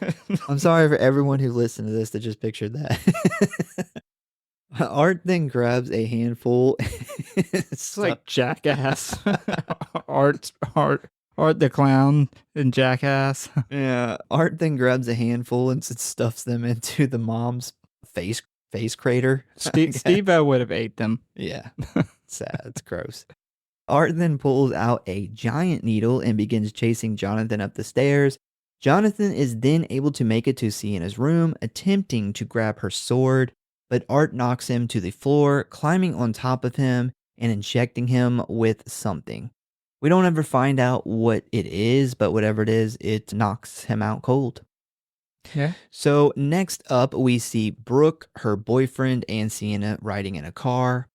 I'm sorry for everyone who listened to this that just pictured that. Art then grabs a handful. It's like Jackass. Art the clown and Jackass. Yeah. Art then grabs a handful and stuffs them into the mom's face crater. Steve-O would have ate them. Yeah. Sad. It's gross. Art then pulls out a giant needle and begins chasing Jonathan up the stairs. Jonathan is then able to make it to Sienna's room, attempting to grab her sword, but Art knocks him to the floor, climbing on top of him and injecting him with something. We don't ever find out what it is, but whatever it is, it knocks him out cold. Yeah. So next up, we see Brooke, her boyfriend, and Sienna riding in a car.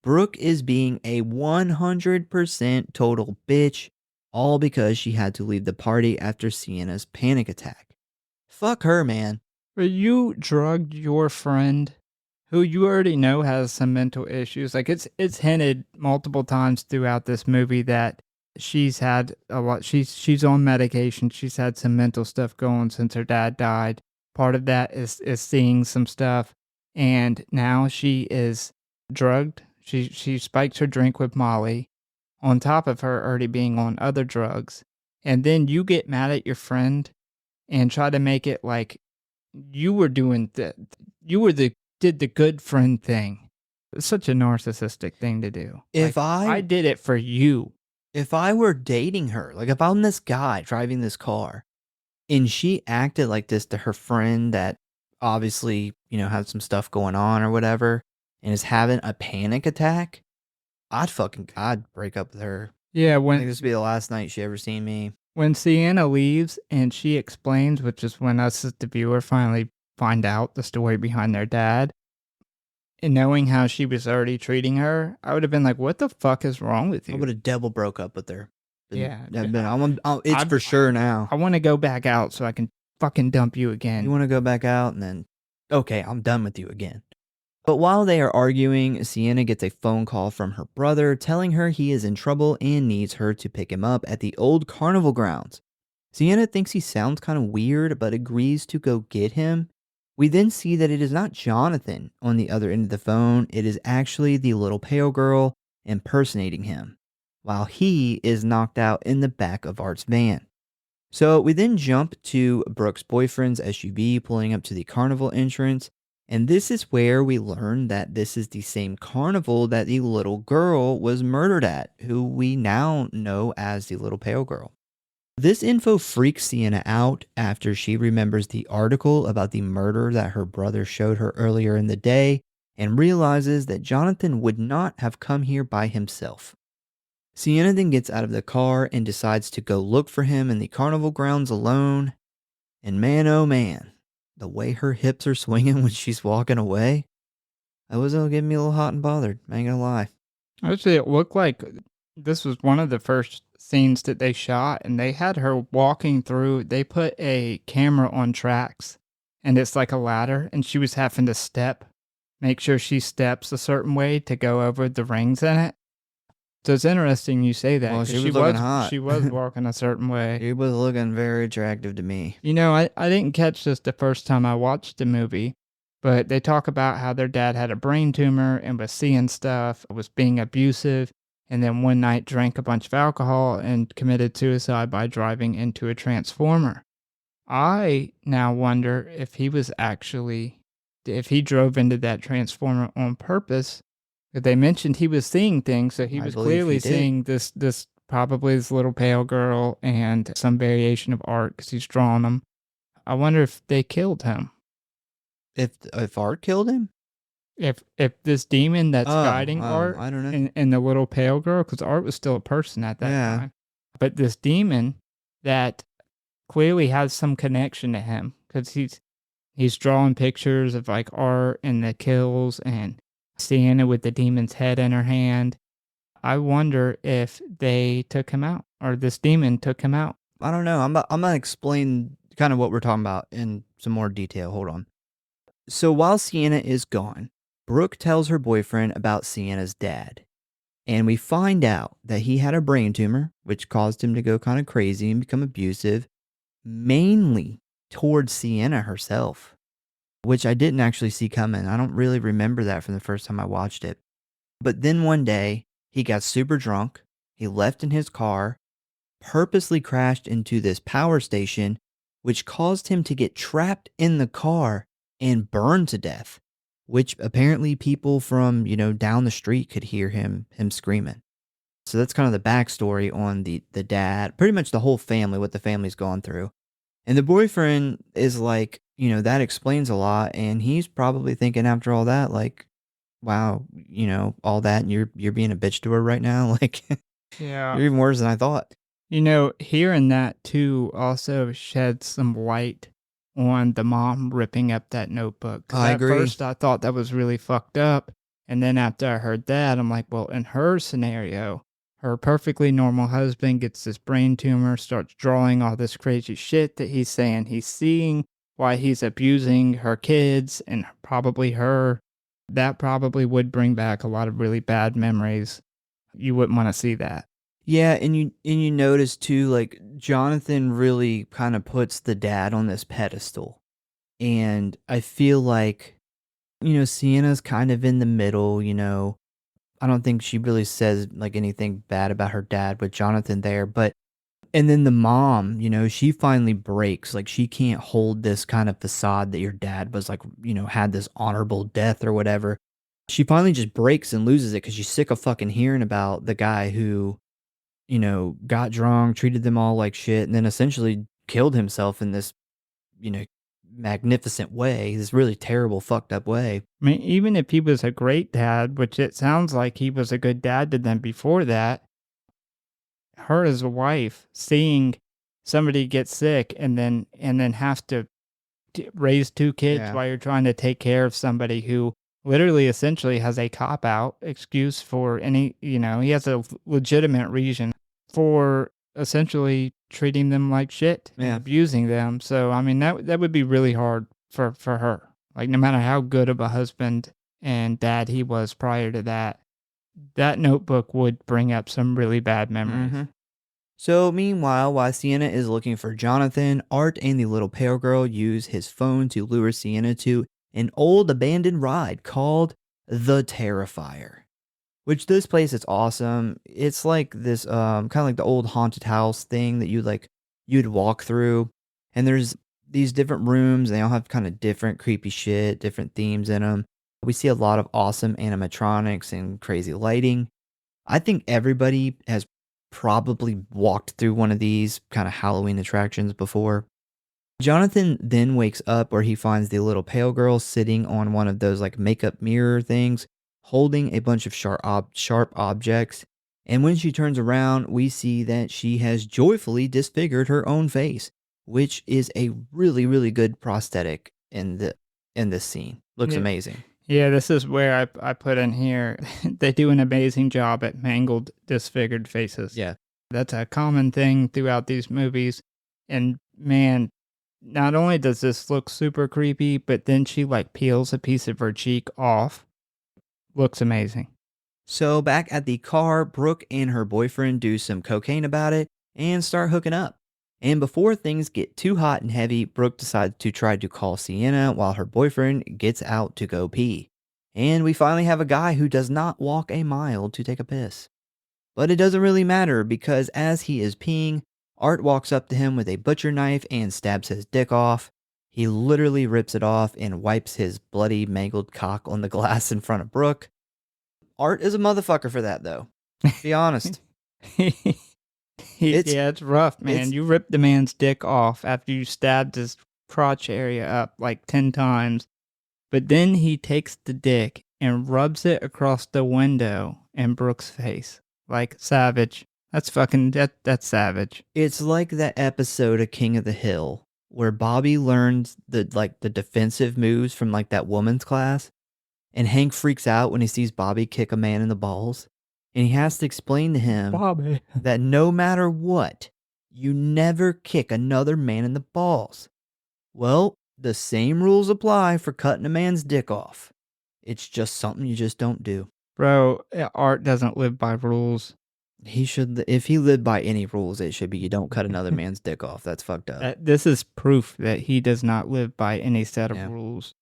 Brooke is being a 100% total bitch, all because she had to leave the party after Sienna's panic attack. Fuck her, man. But you drugged your friend who you already know has some mental issues. Like it's hinted multiple times throughout this movie that she's had a lot. She's on medication. She's had some mental stuff going since her dad died. Part of that is seeing some stuff, and now she is drugged. She spikes her drink with Molly, on top of her already being on other drugs, and then you get mad at your friend and try to make it like you were doing did the good friend thing. It's such a narcissistic thing to do. If I did it for you. If I were dating her, like if I'm this guy driving this car and she acted like this to her friend that obviously, had some stuff going on or whatever and is having a panic attack, I'd break up with her. Yeah, I think this would be the last night she ever seen me. When Sienna leaves and she explains, which is when us as the viewer finally find out the story behind their dad, and knowing how she was already treating her, I would have been like, what the fuck is wrong with you? I would have double broke up with her. It's for sure now. I want to go back out so I can fucking dump you again. You want to go back out and then, okay, I'm done with you again. But while they are arguing, Sienna gets a phone call from her brother telling her he is in trouble and needs her to pick him up at the old carnival grounds. Sienna thinks he sounds kind of weird, but agrees to go get him. We then see that it is not Jonathan on the other end of the phone. It is actually the little pale girl impersonating him, while he is knocked out in the back of Art's van. So we then jump to Brooke's boyfriend's SUV pulling up to the carnival entrance. And this is where we learn that this is the same carnival that the little girl was murdered at, who we now know as the little pale girl. This info freaks Sienna out after she remembers the article about the murder that her brother showed her earlier in the day and realizes that Jonathan would not have come here by himself. Sienna then gets out of the car and decides to go look for him in the carnival grounds alone. And man, oh man, the way her hips are swinging when she's walking away, that was getting me a little hot and bothered. I ain't gonna lie. Actually, it looked like this was one of the first scenes that they shot, and they had her walking through. They put a camera on tracks, and it's like a ladder, and she was having to make sure she steps a certain way to go over the rings in it. So it's interesting you say that. Well, she was looking hot. She was walking a certain way. She was looking very attractive to me. I didn't catch this the first time I watched the movie, but they talk about how their dad had a brain tumor and was seeing stuff, was being abusive, and then one night drank a bunch of alcohol and committed suicide by driving into a transformer. I now wonder if he drove into that transformer on purpose. They mentioned he was seeing things, so he was clearly seeing this probably this little pale girl and some variation of Art because he's drawn them. I wonder if they killed him. If Art killed him? If this demon that's guiding Art I don't know. and the little pale girl, because Art was still a person at that time, but this demon that clearly has some connection to him because he's drawing pictures of like Art and the kills and Sienna with the demon's head in her hand. I wonder if they took him out or this demon took him out. I don't know. I'm going to explain kind of what we're talking about in some more detail. Hold on. So while Sienna is gone, Brooke tells her boyfriend about Sienna's dad. And we find out that he had a brain tumor, which caused him to go kind of crazy and become abusive, mainly towards Sienna herself, which I didn't actually see coming. I don't really remember that from the first time I watched it. But then one day, he got super drunk, he left in his car, purposely crashed into this power station, which caused him to get trapped in the car and burned to death, which apparently people from, down the street could hear him screaming. So that's kind of the backstory on the dad, pretty much the whole family, what the family's gone through. And the boyfriend is like, that explains a lot. And he's probably thinking after all that, like, wow, all that, and you're being a bitch to her right now. Like, yeah, you're even worse than I thought. Hearing that too also sheds some light on the mom ripping up that notebook. I agree. At first I thought that was really fucked up. And then after I heard that, I'm like, well, in her scenario, her perfectly normal husband gets this brain tumor, starts drawing all this crazy shit that he's saying he's seeing, why he's abusing her kids and probably her. That probably would bring back a lot of really bad memories. You wouldn't want to see that. Yeah, and you notice too, like Jonathan really kind of puts the dad on this pedestal. And I feel like, Sienna's kind of in the middle. I don't think she really says like anything bad about her dad with Jonathan there, but and then the mom, she finally breaks. Like she can't hold this kind of facade that your dad was like, had this honorable death or whatever. She finally just breaks and loses it because she's sick of fucking hearing about the guy who, got drunk, treated them all like shit, and then essentially killed himself in this, you know, magnificent way, this really terrible, fucked up way. I mean, even if he was a great dad, which it sounds like he was a good dad to them before that, her as a wife seeing somebody get sick and then have to raise two kids Yeah. while you're trying to take care of somebody who literally essentially has a cop out excuse for any, he has a legitimate reason for essentially treating them like shit and Yeah. abusing them. So I mean that would be really hard for her. Like no matter how good of a husband and dad he was prior to that, that notebook would bring up some really bad memories. Mhm. So, meanwhile, while Sienna is looking for Jonathan, Art and the little pale girl use his phone to lure Sienna to an old abandoned ride called the Terrifier. Which this place is awesome. It's like this kind of like the old haunted house thing that you'd walk through, and there's these different rooms. They all have kind of different creepy shit, different themes in them. We see a lot of awesome animatronics and crazy lighting. I think everybody has probably walked through one of these kind of Halloween attractions before. Jonathan then wakes up where he finds the little pale girl sitting on one of those like makeup mirror things, holding a bunch of sharp objects. And when she turns around, we see that she has joyfully disfigured her own face, which is a really, really good prosthetic in this scene. Looks Yeah. amazing. Yeah, this is where I put in here. They do an amazing job at mangled, disfigured faces. Yeah. That's a common thing throughout these movies. And man, not only does this look super creepy, but then she like peels a piece of her cheek off. Looks amazing. So back at the car, Brooke and her boyfriend do some cocaine about it and start hooking up. And before things get too hot and heavy, Brooke decides to try to call Sienna while her boyfriend gets out to go pee. And we finally have a guy who does not walk a mile to take a piss. But it doesn't really matter because as he is peeing, Art walks up to him with a butcher knife and stabs his dick off. He literally rips it off and wipes his bloody, mangled cock on the glass in front of Brooke. Art is a motherfucker for that, though. Be honest. Yeah, it's rough, man. it's- You ripped the man's dick off after you stabbed his crotch area up like 10 times. But then he takes the dick and rubs it across the window in Brooke's face. Like, savage. That's that's savage. It's like that episode of King of the Hill where Bobby learns the defensive moves from like that woman's class, and Hank freaks out when he sees Bobby kick a man in the balls, and he has to explain to him Bobby. that no matter what, you never kick another man in the balls. Well, the same rules apply for cutting a man's dick off. It's just something you just don't do. Bro, Art doesn't live by rules. He should, if he lived by any rules, it should be you don't cut another man's dick off. That's fucked up. This is proof that he does not live by any set of Yeah. rules.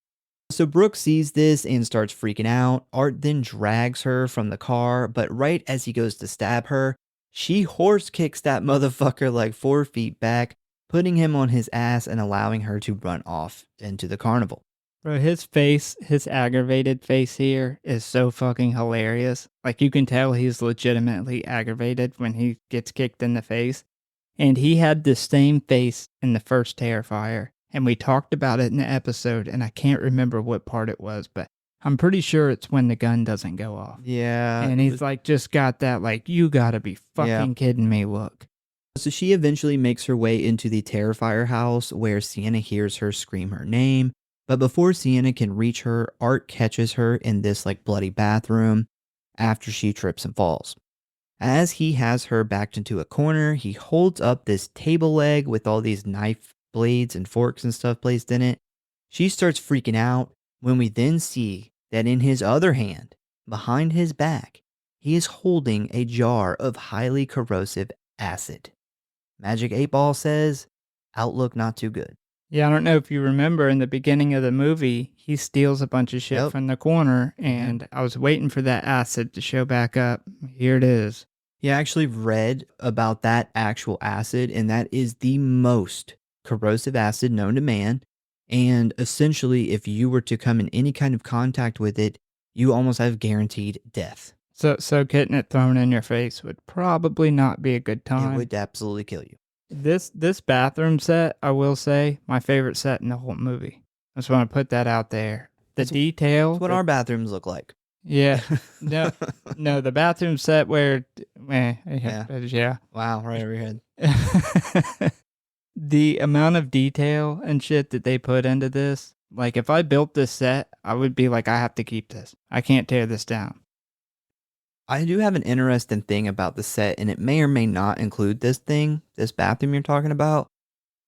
So Brooke sees this and starts freaking out. Art then drags her from the car, but right as he goes to stab her, she horse kicks that motherfucker like 4 feet back, putting him on his ass and allowing her to run off into the carnival. Bro, his face, his aggravated face here is so fucking hilarious. Like, you can tell he's legitimately aggravated when he gets kicked in the face. And he had the same face in the first Terrifier. And we talked about it in the episode, and I can't remember what part it was, but I'm pretty sure it's when the gun doesn't go off. Yeah. And he's like, just got that, like, you gotta be fucking kidding me look. So she eventually makes her way into the Terrifier house where Sienna hears her scream her name. But before Sienna can reach her, Art catches her in this like bloody bathroom after she trips and falls. As he has her backed into a corner, he holds up this table leg with all these knife blades and forks and stuff placed in it. She starts freaking out when we then see that in his other hand, behind his back, he is holding a jar of highly corrosive acid. Magic 8 Ball says, outlook not too good. Yeah, I don't know if you remember in the beginning of the movie, he steals a bunch of shit Yep. from the corner, and I was waiting for that acid to show back up. Here it is. Yeah, I actually read about that actual acid, and that is the most corrosive acid known to man. And essentially, if you were to come in any kind of contact with it, you almost have guaranteed death. So getting it thrown in your face would probably not be a good It time. would absolutely kill you. This bathroom set, I will say, my favorite set in the whole movie. I just want to put that out there. The detail. That's what our bathrooms look like. Yeah. No, the bathroom set where, yeah. Wow, right over your head. The amount of detail and shit that they put into this, like if I built this set, I would be like, I have to keep this. I can't tear this down. I do have an interesting thing about the set, and it may or may not include this bathroom you're talking about,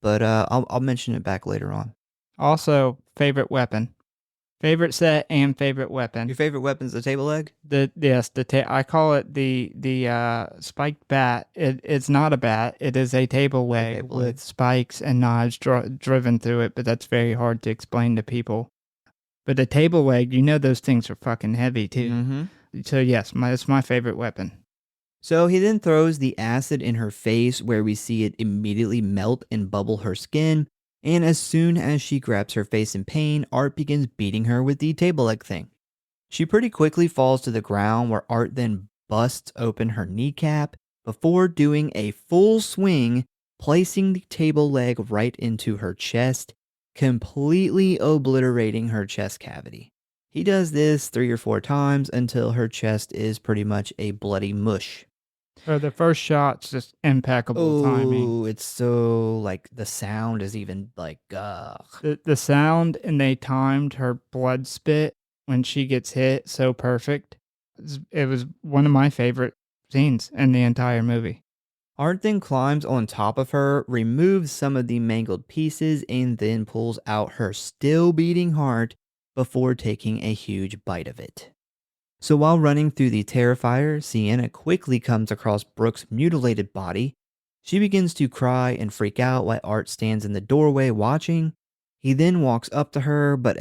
but I'll mention it back later on. Also, favorite weapon. Favorite set and favorite weapon. Your favorite weapon's the table leg? I call it the spiked bat. It's not a bat. It is a table leg with spikes and knives driven through it, but that's very hard to explain to people. But a table leg, those things are fucking heavy too. Mm-hmm. So yes, it's my favorite weapon. So he then throws the acid in her face, where we see it immediately melt and bubble her skin. And as soon as she grabs her face in pain, Art begins beating her with the table leg thing. She pretty quickly falls to the ground, where Art then busts open her kneecap before doing a full swing, placing the table leg right into her chest, completely obliterating her chest cavity. He does this 3 or 4 times until her chest is pretty much a bloody mush. So the first shot's just impeccable timing. Oh, it's so, like, the sound is even, like, ugh. The sound, and they timed her blood spit when she gets hit so perfect. It was one of my favorite scenes in the entire movie. Art then climbs on top of her, removes some of the mangled pieces, and then pulls out her still beating heart before taking a huge bite of it. So while running through the Terrifier, Sienna quickly comes across Brooke's mutilated body. She begins to cry and freak out while Art stands in the doorway watching. He then walks up to her, but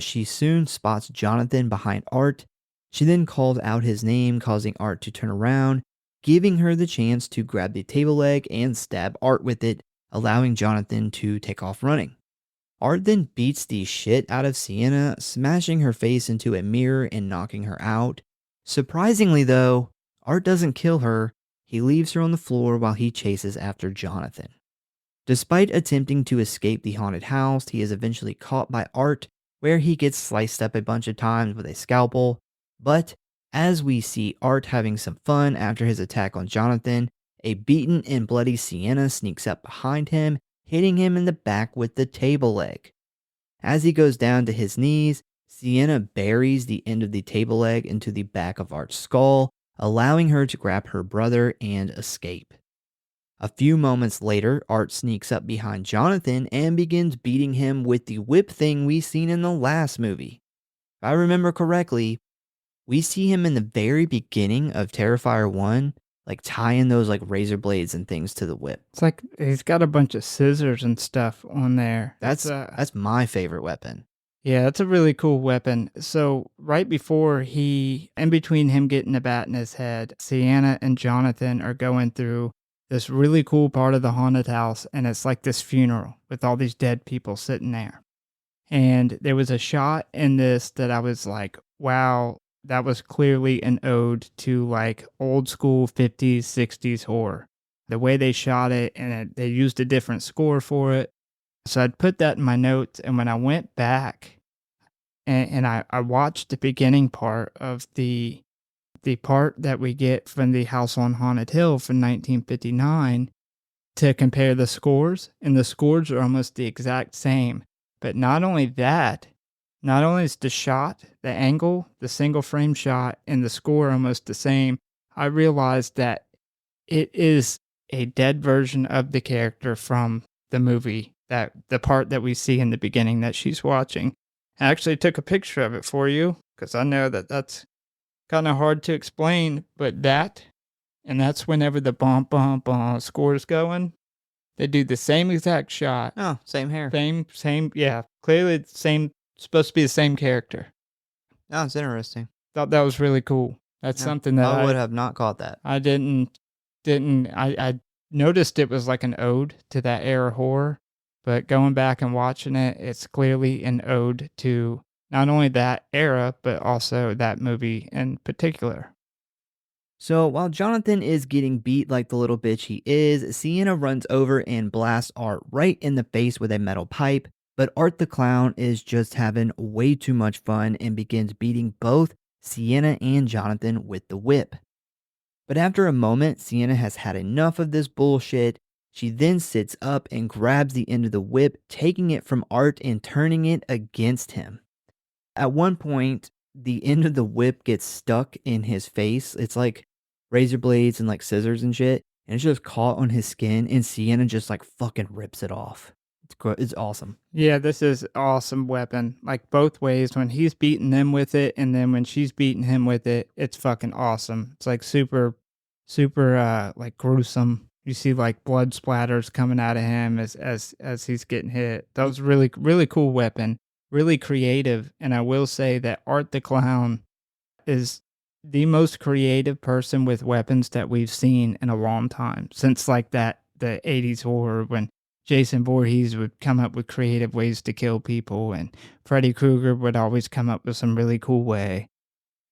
she soon spots Jonathan behind Art. She then calls out his name, causing Art to turn around, giving her the chance to grab the table leg and stab Art with it, allowing Jonathan to take off running. Art then beats the shit out of Sienna, smashing her face into a mirror and knocking her out. Surprisingly though, Art doesn't kill her. He leaves her on the floor while he chases after Jonathan. Despite attempting to escape the haunted house, he is eventually caught by Art, where he gets sliced up a bunch of times with a scalpel. But as we see Art having some fun after his attack on Jonathan, a beaten and bloody Sienna sneaks up behind him, hitting him in the back with the table leg. As he goes down to his knees, Sienna buries the end of the table leg into the back of Art's skull, allowing her to grab her brother and escape. A few moments later, Art sneaks up behind Jonathan and begins beating him with the whip thing we seen in the last movie. If I remember correctly, we see him in the very beginning of Terrifier 1, like tying those like razor blades and things to the whip. It's like he's got a bunch of scissors and stuff on there. That's my favorite weapon. Yeah, that's a really cool weapon. So right before in between him getting a bat in his head, Sienna and Jonathan are going through this really cool part of the haunted house, and it's like this funeral with all these dead people sitting there. And there was a shot in this that I was like, wow, that was clearly an ode to like old school 50s, 60s horror. The way they shot it, and they used a different score for it. So I'd put that in my notes, and when I went back and I watched the beginning part of the part that we get from the House on Haunted Hill from 1959 to compare the scores, and the scores are almost the exact same. But not only that, not only is the shot, the angle, the single frame shot, and the score almost the same, I realized that it is a dead version of the character from the movie, that the part that we see in the beginning that she's watching. I actually took a picture of it for you, because I know that that's kind of hard to explain, but that's whenever the bump bump score is going, they do the same exact shot. Oh, same hair. Same, yeah. Clearly the same, supposed to be the same character. Oh, it's interesting. Thought that was really cool. That's Yeah, something that I would have not caught that. I noticed it was like an ode to that era horror, but going back and watching it, it's clearly an ode to not only that era, but also that movie in particular. So while Jonathan is getting beat like the little bitch he is, Sienna runs over and blasts Art right in the face with a metal pipe, but Art the Clown is just having way too much fun and begins beating both Sienna and Jonathan with the whip. But after a moment, Sienna has had enough of this bullshit. She then sits up and grabs the end of the whip, taking it from Art and turning it against him. At one point, the end of the whip gets stuck in his face. It's like razor blades and like scissors and shit. And it's just caught on his skin, and Sienna just like fucking rips it off. It's awesome. Yeah, this is awesome weapon. Like both ways, when he's beating them with it, and then when she's beating him with it, it's fucking awesome. It's like super like gruesome. You see like blood splatters coming out of him as he's getting hit. That was really, really cool weapon. Really creative. And I will say that Art the Clown is the most creative person with weapons that we've seen in a long time. Since like the 80s horror, when Jason Voorhees would come up with creative ways to kill people, and Freddy Krueger would always come up with some really cool way.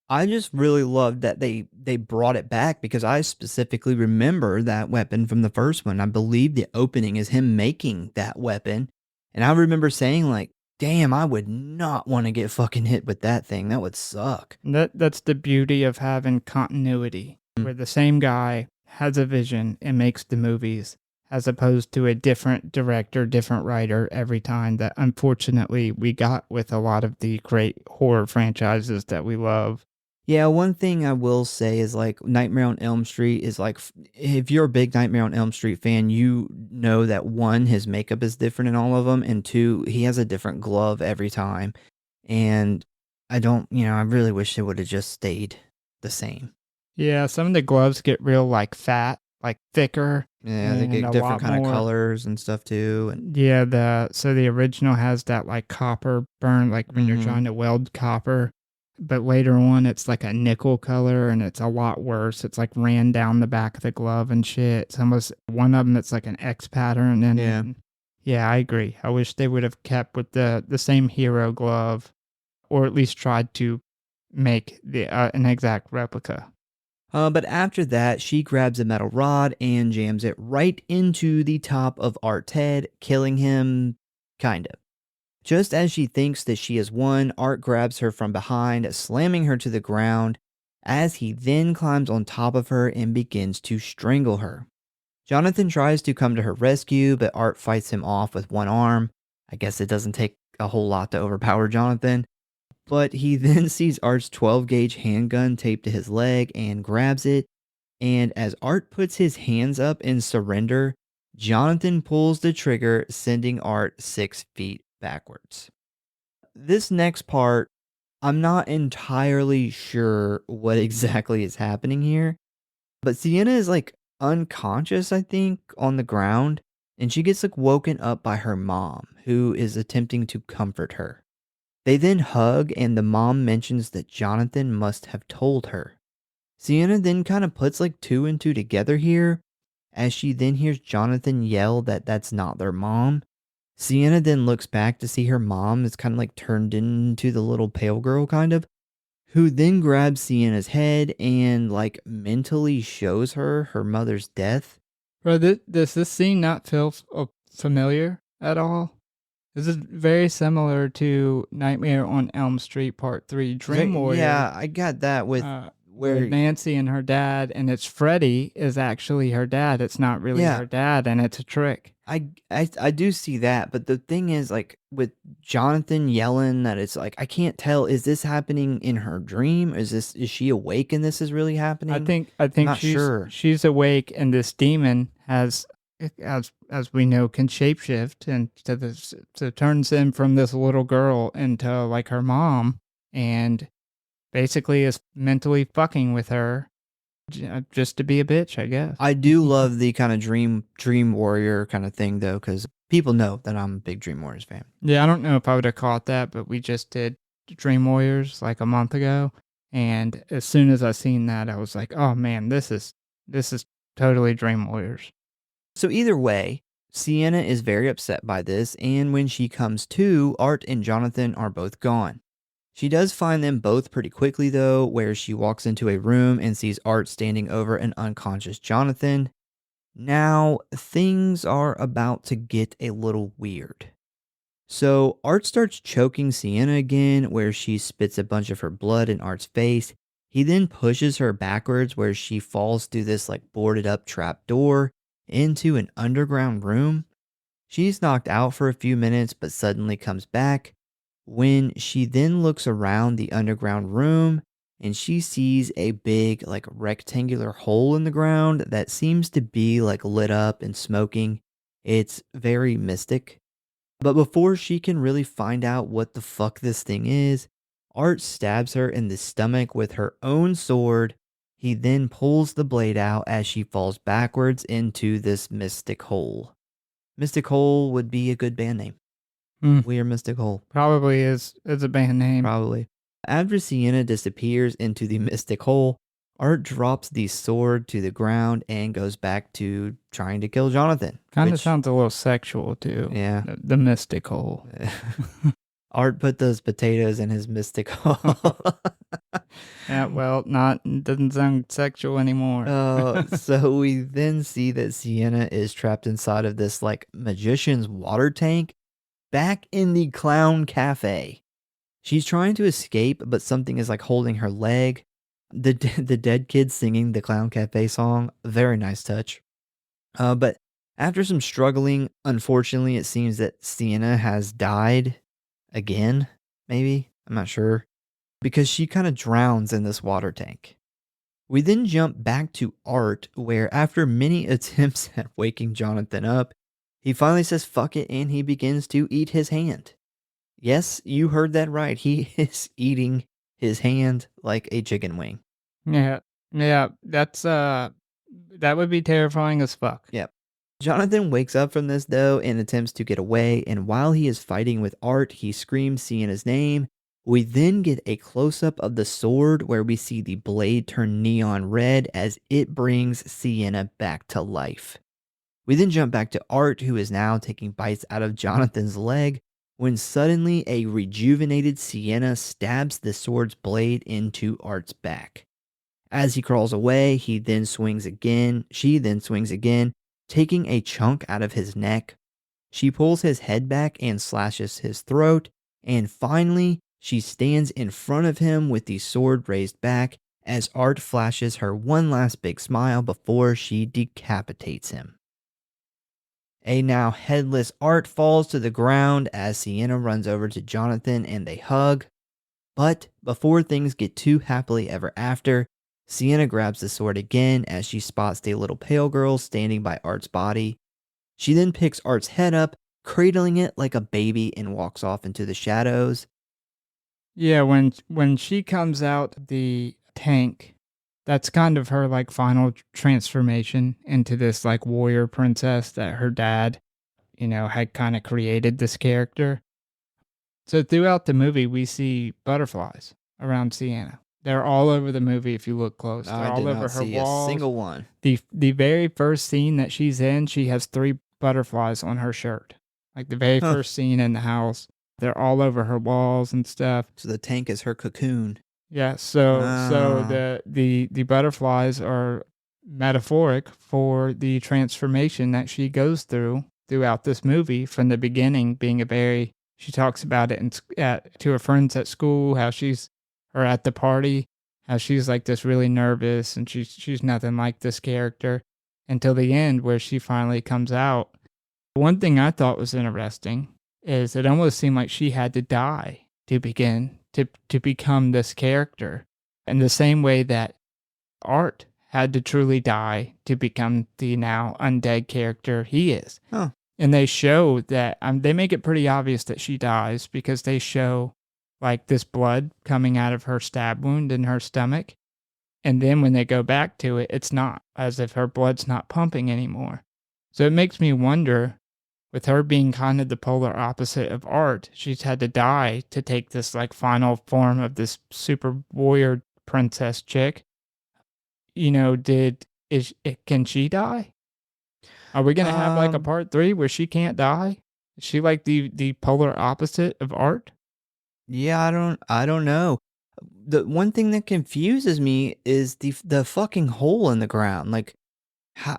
I just really loved that they brought it back, because I specifically remember that weapon from the first one. I believe the opening is him making that weapon. And I remember saying like, damn, I would not want to get fucking hit with that thing. That would suck. That's the beauty of having continuity, where the same guy has a vision and makes the movies, as opposed to a different director, different writer every time, that unfortunately we got with a lot of the great horror franchises that we love. Yeah, one thing I will say is like Nightmare on Elm Street is like, if you're a big Nightmare on Elm Street fan, you know that one, his makeup is different in all of them, and two, he has a different glove every time. And I really wish it would have just stayed the same. Yeah, some of the gloves get real like fat, like thicker. Yeah, they get different kind of colors and stuff too. And yeah, so the original has that like copper burn, like when you're trying to weld copper. But later on, it's like a nickel color, and it's a lot worse. It's like ran down the back of the glove and shit. It's almost one of them that's like an X pattern. And yeah, I agree. I wish they would have kept with the same hero glove, or at least tried to make an exact replica. But after that, she grabs a metal rod and jams it right into the top of Art's head, killing him, kind of. Just as she thinks that she has won, Art grabs her from behind, slamming her to the ground, as he then climbs on top of her and begins to strangle her. Jonathan tries to come to her rescue, but Art fights him off with one arm. I guess it doesn't take a whole lot to overpower Jonathan. But he then sees Art's 12-gauge handgun taped to his leg and grabs it. And as Art puts his hands up in surrender, Jonathan pulls the trigger, sending Art 6 feet backwards. This next part, I'm not entirely sure what exactly is happening here, but Sienna is like unconscious, I think, on the ground, and she gets like woken up by her mom, who is attempting to comfort her. They then hug, and the mom mentions that Jonathan must have told her. Sienna then kind of puts like 2 and 2 together here, as she then hears Jonathan yell that that's not their mom. Sienna then looks back to see her mom is kind of like turned into the little pale girl, kind of, who then grabs Sienna's head and like mentally shows her mother's death. Bro, does this scene not feel familiar at all? This is very similar to Nightmare on Elm Street Part 3 Dream Warrior. Yeah, I got that with where Nancy and her dad, and it's Freddy is actually her dad. It's not really her dad, and it's a trick. I do see that, but the thing is, like, with Jonathan yelling that, it's like, I can't tell, is this happening in her dream? Is she awake and this is really happening? I think not sure. She's awake, and this demon has, as we know, can shapeshift, and so turns him from this little girl into like her mom, and basically is mentally fucking with her just to be a bitch, I guess. I do love the kind of dream warrior kind of thing, though, because people know that I'm a big Dream Warriors fan. Yeah, I don't know if I would have caught that, but we just did Dream Warriors like a month ago. And as soon as I seen that, I was like, oh man, this is totally Dream Warriors. So either way, Sienna is very upset by this, and when she comes to, Art and Jonathan are both gone. She does find them both pretty quickly, though, where she walks into a room and sees Art standing over an unconscious Jonathan. Now, things are about to get a little weird. So, Art starts choking Sienna again, where she spits a bunch of her blood in Art's face. He then pushes her backwards, where she falls through this boarded up trap door into an underground room. She's knocked out for a few minutes, but suddenly comes back when she then looks around the underground room and she sees a big rectangular hole in the ground that seems to be lit up and smoking. It's very mystic. But before she can really find out what the fuck this thing is, Art stabs her in the stomach with her own sword. He then pulls the blade out as she falls backwards into this mystic hole. Mystic Hole would be a good band name. Weird Mystic Hole. Probably is a band name. Probably. After Sienna disappears into the Mystic Hole, Art drops the sword to the ground and goes back to trying to kill Jonathan. Kind of sounds a little sexual too. Yeah. The Mystic Hole. Art put those potatoes in his Mystic Hole. Yeah, well, doesn't sound sexual anymore. So we then see that Sienna is trapped inside of this magician's water tank back in the clown cafe. She's trying to escape, but something is holding her leg. The dead kid singing the clown cafe song, very nice touch. But after some struggling, unfortunately, it seems that Sienna has died again, maybe, I'm not sure, because she kind of drowns in this water tank. We then jump back to Art, where after many attempts at waking Jonathan up, he finally says fuck it and he begins to eat his hand. Yes, you heard that right. He is eating his hand like a chicken wing. Yeah, that's that would be terrifying as fuck. Yep. Jonathan wakes up from this though and attempts to get away, and while he is fighting with Art, he screams Sienna's name. We then get a close-up of the sword where we see the blade turn neon red as it brings Sienna back to life. We then jump back to Art, who is now taking bites out of Jonathan's leg, when suddenly a rejuvenated Sienna stabs the sword's blade into Art's back. As he crawls away, she then swings again, taking a chunk out of his neck. She pulls his head back and slashes his throat, and finally, she stands in front of him with the sword raised back as Art flashes her one last big smile before she decapitates him. A now headless Art falls to the ground as Sienna runs over to Jonathan and they hug. But before things get too happily ever after, Sienna grabs the sword again as she spots the little pale girl standing by Art's body. She then picks Art's head up, cradling it like a baby, and walks off into the shadows. Yeah, when she comes out the tank, that's kind of her final transformation into this warrior princess that her dad, had kind of created this character. So throughout the movie, we see butterflies around Sienna. They're all over the movie if you look close. They're all over her walls. A single one. The very first scene that she's in, she has 3 butterflies on her shirt. The very first scene in the house. They're all over her walls and stuff. So the tank is her cocoon. Yeah, so the butterflies are metaphoric for the transformation that she goes throughout this movie, from the beginning being she talks about it to her friends at school, or at the party, how she's this really nervous and she's nothing like this character, until the end where she finally comes out. One thing I thought was interesting is it almost seemed like she had to die to begin to become this character, in the same way that Art had to truly die to become the now undead character he is. Huh. And they show that, they make it pretty obvious that she dies, because they show like this blood coming out of her stab wound in her stomach. And then when they go back to it, it's not, as if her blood's not pumping anymore. So it makes me wonder, with her being kind of the polar opposite of Art, she's had to die to take this like final form of this super warrior princess chick. You know, can she die? Are we gonna have like a part 3 where she can't die? Is she like the polar opposite of Art? Yeah, I don't know. The one thing that confuses me is the fucking hole in the ground. Like, how?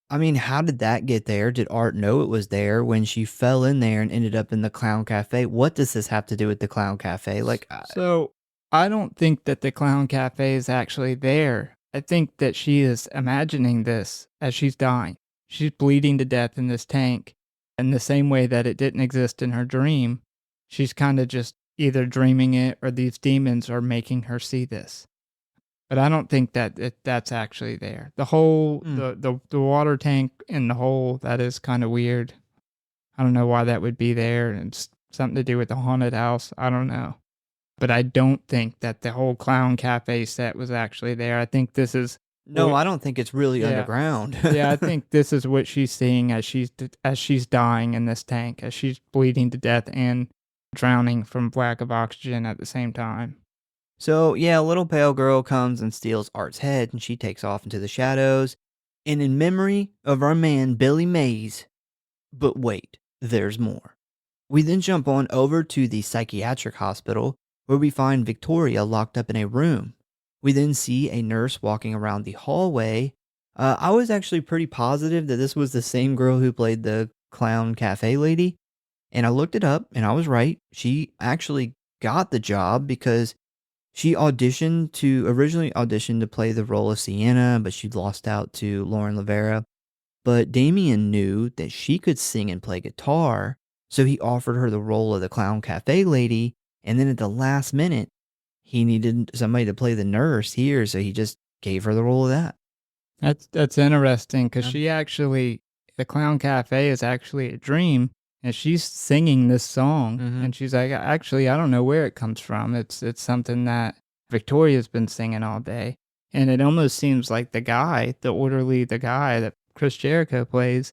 I mean, how did that get there? Did Art know it was there when she fell in there and ended up in the clown cafe? What does this have to do with the clown cafe? Like, So I don't think that the clown cafe is actually there. I think that she is imagining this as she's dying. She's bleeding to death in this tank. In the same way that it didn't exist in her dream, she's kind of just either dreaming it or these demons are making her see this. But I don't think that that's actually there. The whole, the water tank in the hole, that is kind of weird. I don't know why that would be there. It's something to do with the haunted house. I don't know. But I don't think that the whole clown cafe set was actually there. I think this is... no, I don't think it's really underground. Yeah, I think this is what she's seeing as she's dying in this tank, as she's bleeding to death and drowning from lack of oxygen at the same time. So, yeah, a little pale girl comes and steals Art's head, and she takes off into the shadows. And in memory of our man, Billy Mays. But wait, there's more. We then jump on over to the psychiatric hospital, where we find Victoria locked up in a room. We then see a nurse walking around the hallway. I was actually pretty positive that this was the same girl who played the clown cafe lady. And I looked it up, and I was right. She actually got the job because she originally auditioned to play the role of Sienna, but she lost out to Lauren Lavera. But Damien knew that she could sing and play guitar, so he offered her the role of the clown cafe lady, and then at the last minute, he needed somebody to play the nurse here, so he just gave her the role of that. That's interesting, because the clown cafe is actually a dream, and she's singing this song, and she's like, actually, I don't know where it comes from. It's something that Victoria's been singing all day. And it almost seems like the orderly, the guy that Chris Jericho plays,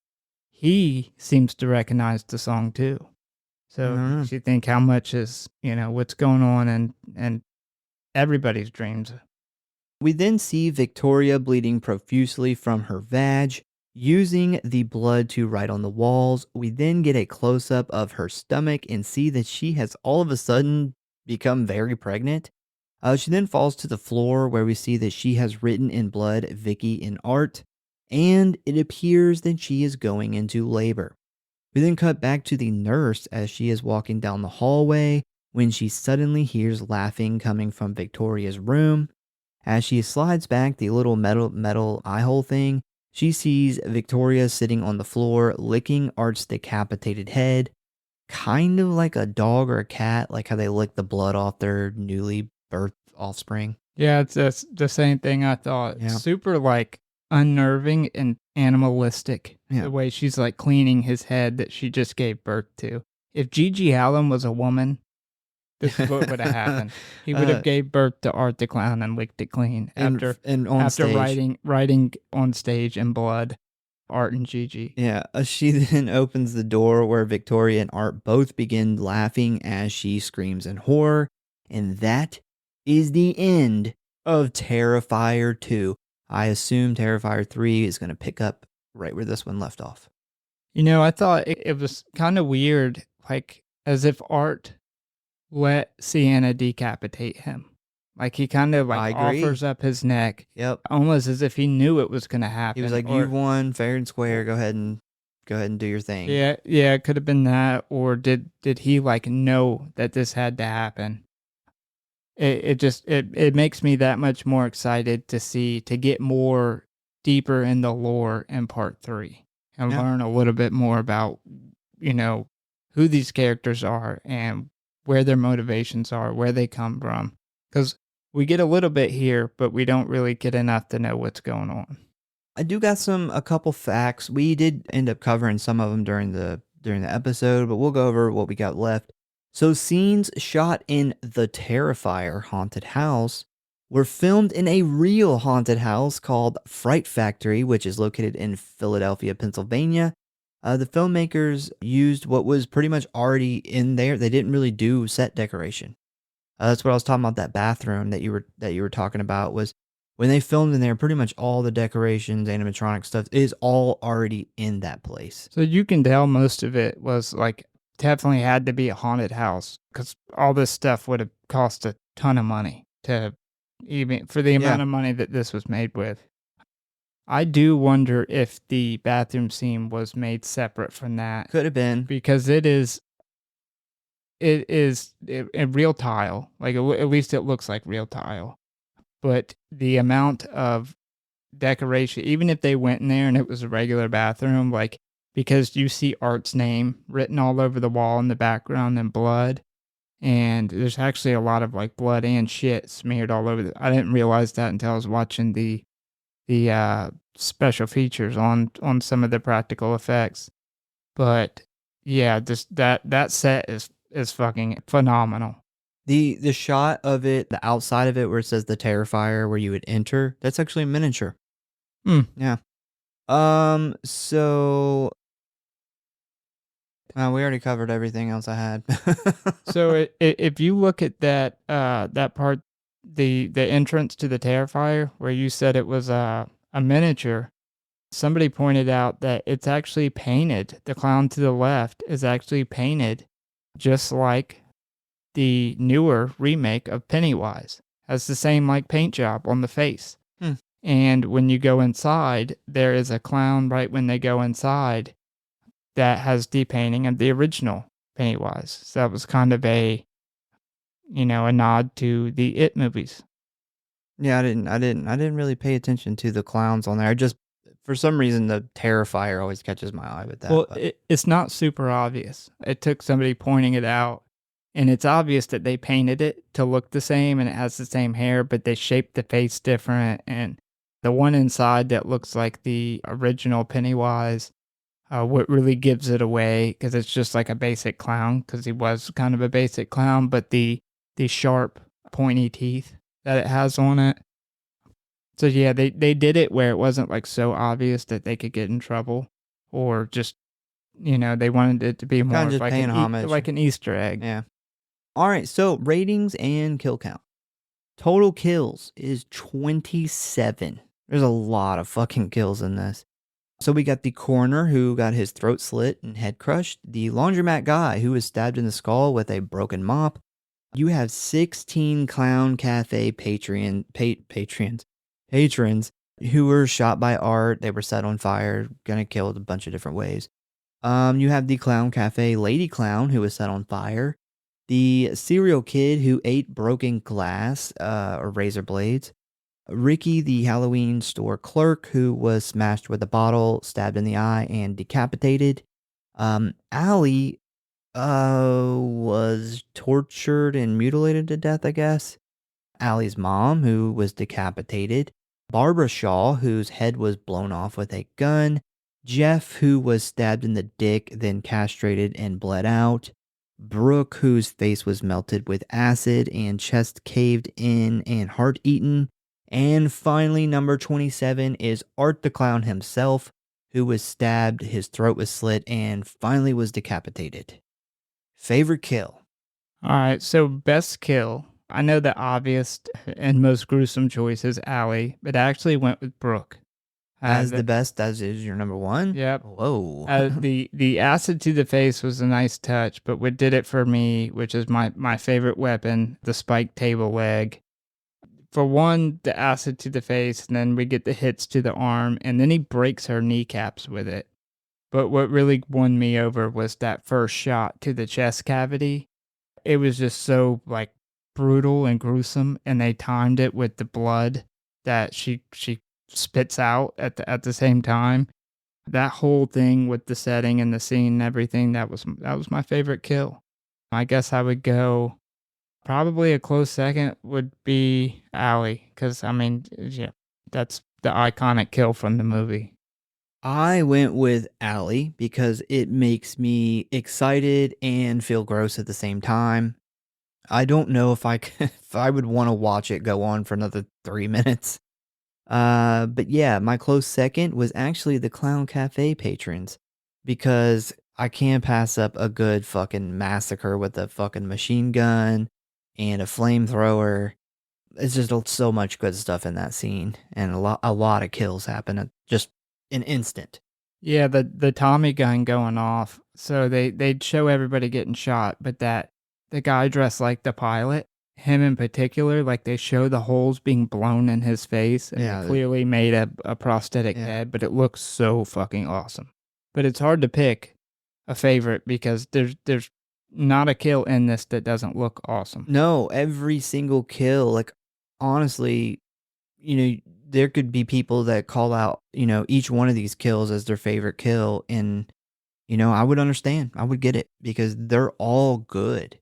he seems to recognize the song too. So you think how much is, what's going on in everybody's dreams. We then see Victoria bleeding profusely from her vag, using the blood to write on the walls. We then get a close-up of her stomach and see that she has all of a sudden become very pregnant. She then falls to the floor where we see that she has written in blood Vicky and Art, and it appears that she is going into labor. We then cut back to the nurse as she is walking down the hallway when she suddenly hears laughing coming from Victoria's room. As she slides back the little metal eye hole thing, she sees Victoria sitting on the floor, licking Art's decapitated head, kind of like a dog or a cat, like how they lick the blood off their newly birthed offspring. Yeah, it's the same thing I thought. Yeah. Super like unnerving and animalistic. Yeah. The way she's like cleaning his head that she just gave birth to. If Gigi Allen was a woman, this is what would have happened. He would have gave birth to Art the Clown and licked it clean after writing on stage in blood, Art and Gigi. Yeah, she then opens the door where Victoria and Art both begin laughing as she screams in horror. And that is the end of Terrifier 2. I assume Terrifier 3 is going to pick up right where this one left off. I thought it was kind of weird, like as if Art let Sienna decapitate him. Like he kind of like offers up his neck. Yep. Almost as if he knew it was going to happen. He was like, you won fair and square. Go ahead and do your thing. Yeah, it could have been that. Or did he like know that this had to happen? It makes me that much more excited to get more deeper in the lore in part 3 and learn a little bit more about, who these characters are and where their motivations are, where they come from. Because we get a little bit here, but we don't really get enough to know what's going on. I do got a couple facts. We did end up covering some of them during the episode, but we'll go over what we got left. So scenes shot in the Terrifier haunted house were filmed in a real haunted house called Fright Factory, which is located in Philadelphia, Pennsylvania. The filmmakers used what was pretty much already in there. They didn't really do set decoration. That's what I was talking about. That bathroom that you were talking about was when they filmed in there. Pretty much all the decorations, animatronic stuff is all already in that place. So you can tell most of it was like definitely had to be a haunted house because all this stuff would have cost a ton of money to even for the amount of money that this was made with. I do wonder if the bathroom scene was made separate from that Could have been. because it is a real tile. Like at least it looks like real tile. But the amount of decoration, even if they went in there and it was a regular bathroom, like because you see Art's name written all over the wall in the background in blood, and there's actually a lot of like blood and shit smeared all over. I didn't realize that until I was watching the special features on some of the practical effects. But yeah, just that set is fucking phenomenal. The shot of it, the outside of it where it says the Terrifier where you would enter, that's actually miniature. Yeah. So we already covered everything else I had. So if you look at that part, the entrance to the Terrifier, where you said it was a miniature, somebody pointed out that it's actually painted. The clown to the left is actually painted just like the newer remake of Pennywise. Has the same like paint job on the face. And when you go inside, there is a clown right when they go inside that has the painting of the original Pennywise. So that was kind of a nod to the It movies. Yeah, I didn't really pay attention to the clowns on there. I just, for some reason, the Terrifier always catches my eye with that. Well, it's not super obvious. It took somebody pointing it out, and it's obvious that they painted it to look the same and it has the same hair, but they shaped the face different. And the one inside that looks like the original Pennywise, what really gives it away, because it's just like a basic clown, because he was kind of a basic clown, but the sharp, pointy teeth that it has on it. So yeah, they did it where it wasn't like so obvious that they could get in trouble, or just, they wanted it to be more Kinda just like paying homage. like an Easter egg. Yeah. All right, so ratings and kill count. Total kills is 27. There's a lot of fucking kills in this. So we got the coroner who got his throat slit and head crushed. The laundromat guy who was stabbed in the skull with a broken mop. You have 16 Clown Cafe patrons who were shot by Art. They were set on fire, gonna kill a bunch of different ways. You have the Clown Cafe lady clown who was set on fire. The serial kid who ate broken glass or razor blades. Ricky, the Halloween store clerk who was smashed with a bottle, stabbed in the eye, and decapitated. Allie was tortured and mutilated to death, I guess. Allie's mom, who was decapitated. Barbara Shaw, whose head was blown off with a gun. Jeff, who was stabbed in the dick, then castrated and bled out. Brooke, whose face was melted with acid and chest caved in and heart eaten. And finally, number 27 is Art the Clown himself, who was stabbed, his throat was slit, and finally was decapitated. Favorite kill? All right, so best kill. I know the obvious and most gruesome choice is Allie, but I actually went with Brooke. As the best, as is your number one? Yep. Whoa. The acid to the face was a nice touch, but what did it for me, which is my favorite weapon, the spiked table leg. For one, the acid to the face, and then we get the hits to the arm, and then he breaks her kneecaps with it. But what really won me over was that first shot to the chest cavity. It was just so like brutal and gruesome, and they timed it with the blood that she spits out at the same time. That whole thing with the setting and the scene and everything, that was my favorite kill. I guess I would go. Probably a close second would be Allie, because, I mean, yeah, that's the iconic kill from the movie. I went with Allie because it makes me excited and feel gross at the same time. I don't know if if I would want to watch it go on for another 3 minutes. But yeah, my close second was actually the Clown Cafe patrons because I can't pass up a good fucking massacre with a fucking machine gun and a flamethrower. It's just so much good stuff in that scene, and a lot of kills happen at just an instant. Yeah, the Tommy gun going off. So they'd show everybody getting shot, but that the guy dressed like the pilot, him in particular, like they show the holes being blown in his face, and Yeah, they clearly made a prosthetic yeah. head, but it looks so fucking awesome. But it's hard to pick a favorite because there's not a kill in this that doesn't look awesome. No, every single kill, like honestly, there could be people that call out, each one of these kills as their favorite kill, and I would understand. I would get it because they're all good.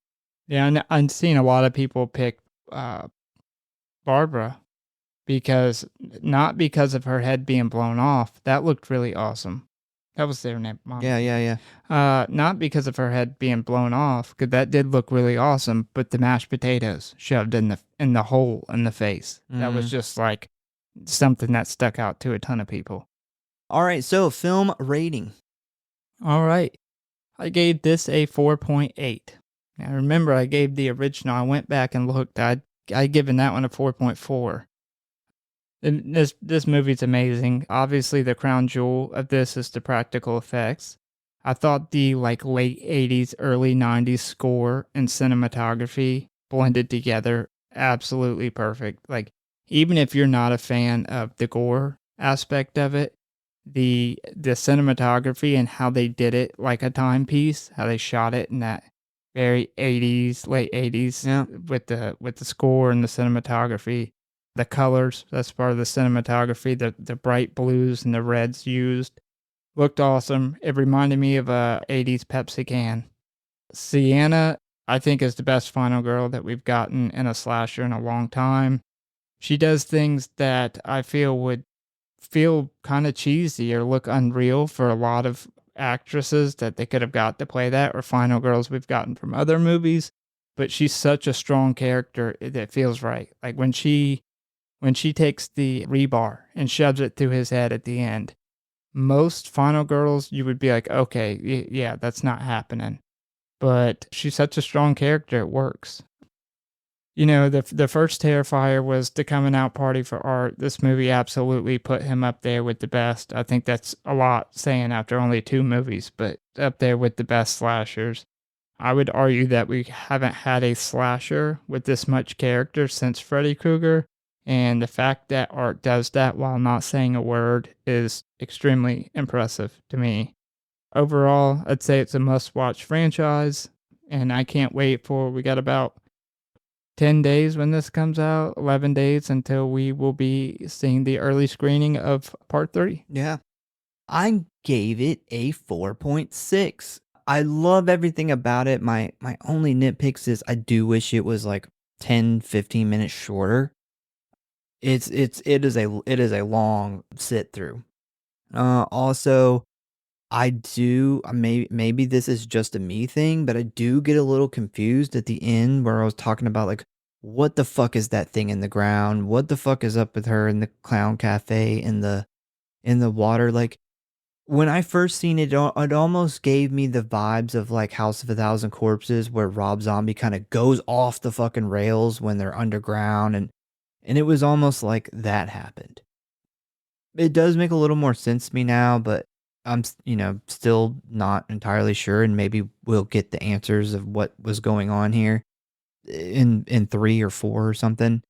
Yeah, and I've seen a lot of people pick Barbara because not because of her head being blown off. That looked really awesome. That was their name, Mom. Yeah. Not because of her head being blown off, because that did look really awesome. But the mashed potatoes shoved in the hole in the face. That was just like something that stuck out to a ton of people. All right, so film rating. All right, I gave this a 4.8. Now remember, I gave the original. I went back and looked. I given that one a 4.4. And this movie's amazing. Obviously, the crown jewel of this is the practical effects. I thought the like late 80s, early 90s score and cinematography blended together absolutely perfect. Like, even if you're not a fan of the gore aspect of it, the cinematography and how they did it like a timepiece, how they shot it in that very 80s, late 80s, Yeah. with the score and the cinematography. The colors, that's part of the cinematography, the bright blues and the reds used looked awesome. It reminded me of a 80s Pepsi can. Sienna, I think, is the best final girl that we've gotten in a slasher in a long time. She does things that I feel would feel kind of cheesy or look unreal for a lot of actresses that they could have got to play that, or final girls we've gotten from other movies. But she's such a strong character that feels right. Like when she takes the rebar and shoves it through his head at the end, most final girls, you would be like, okay, yeah, that's not happening. But she's such a strong character, it works. The first Terrifier was the coming out party for art. This movie absolutely put him up there with the best. I think that's a lot saying after only 2 movies, but up there with the best slashers. I would argue that we haven't had a slasher with this much character since Freddy Krueger. And the fact that art does that while not saying a word is extremely impressive to me. Overall, I'd say it's a must-watch franchise, and I can't wait we got about 10 days when this comes out, 11 days until we will be seeing the early screening of Part 3. Yeah. I gave it a 4.6. I love everything about it. My only nitpicks is I do wish it was like 10, 15 minutes shorter. It is a long sit through. Also, I do maybe this is just a me thing, but I do get a little confused at the end where I was talking about like what the fuck is that thing in the ground? What the fuck is up with her in the clown cafe in the water? Like when I first seen it, it almost gave me the vibes of like House of a Thousand Corpses, where Rob Zombie kind of goes off the fucking rails when they're underground, and it was almost like that happened. It does make a little more sense to me now, but I'm, still not entirely sure, and maybe we'll get the answers of what was going on here in 3 or 4 or something.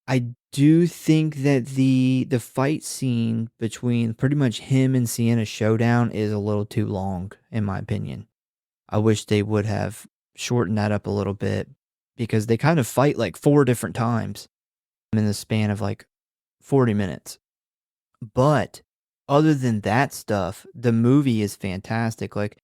I do think that the fight scene between pretty much him and Sienna's showdown is a little too long, in my opinion. I wish they would have shortened that up a little bit, because they kind of fight like 4 different times in the span of like 40 minutes. But other than that stuff, the movie is fantastic. Like,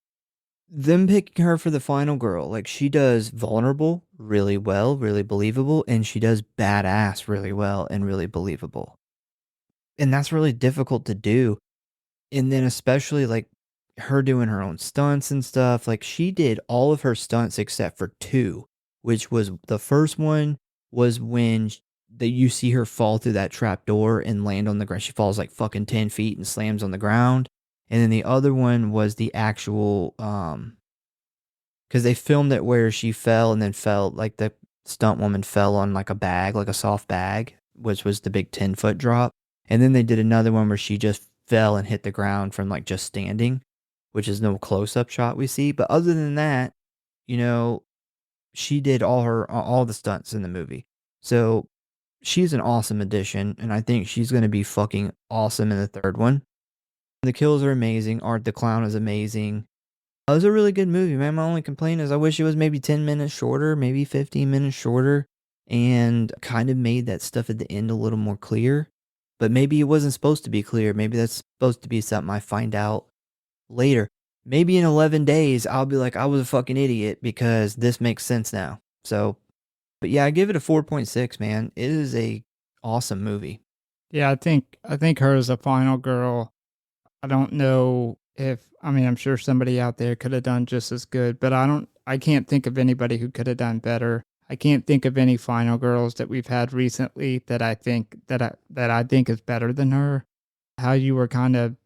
them picking her for the final girl, like, she does vulnerable really well, really believable, and she does badass really well and really believable. And that's really difficult to do. And then especially like her doing her own stunts and stuff. Like she did all of her stunts except for two, which was the first one was when that you see her fall through that trap door and land on the ground. She falls like fucking 10 feet and slams on the ground. And then the other one was the actual, because they filmed it where she fell and then fell, like the stunt woman fell on like a bag, like a soft bag, which was the big 10-foot drop. And then they did another one where she just fell and hit the ground from like just standing, which is no close-up shot we see. But other than that, you know, she did all the stunts in the movie. So she's an awesome addition, and I think she's going to be fucking awesome in the third one. The kills are amazing. Art the Clown is amazing. It was a really good movie, man. My only complaint is I wish it was maybe 10 minutes shorter, maybe 15 minutes shorter, and kind of made that stuff at the end a little more clear. But maybe it wasn't supposed to be clear. Maybe that's supposed to be something I find out later. Maybe in 11 days, I'll be like, I was a fucking idiot because this makes sense now. So, but yeah, I give it a 4.6, man. It is a awesome movie. Yeah, I think her as a final girl. I don't know I'm sure somebody out there could have done just as good, but I can't think of anybody who could have done better. I can't think of any final girls that we've had recently that I think is better than her. How you were kind of,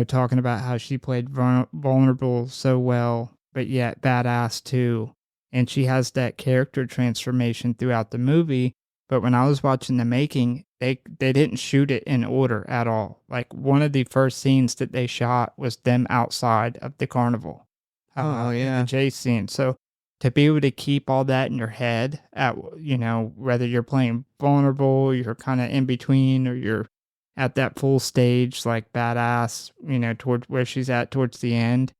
talking about how she played vulnerable so well, but yet badass too. And she has that character transformation throughout the movie. But when I was watching the making, they didn't shoot it in order at all. Like one of the first scenes that they shot was them outside of the carnival. The chase scene. So to be able to keep all that in your head at, whether you're playing vulnerable, you're kind of in between, or you're at that full stage, like badass, towards where she's at towards the end,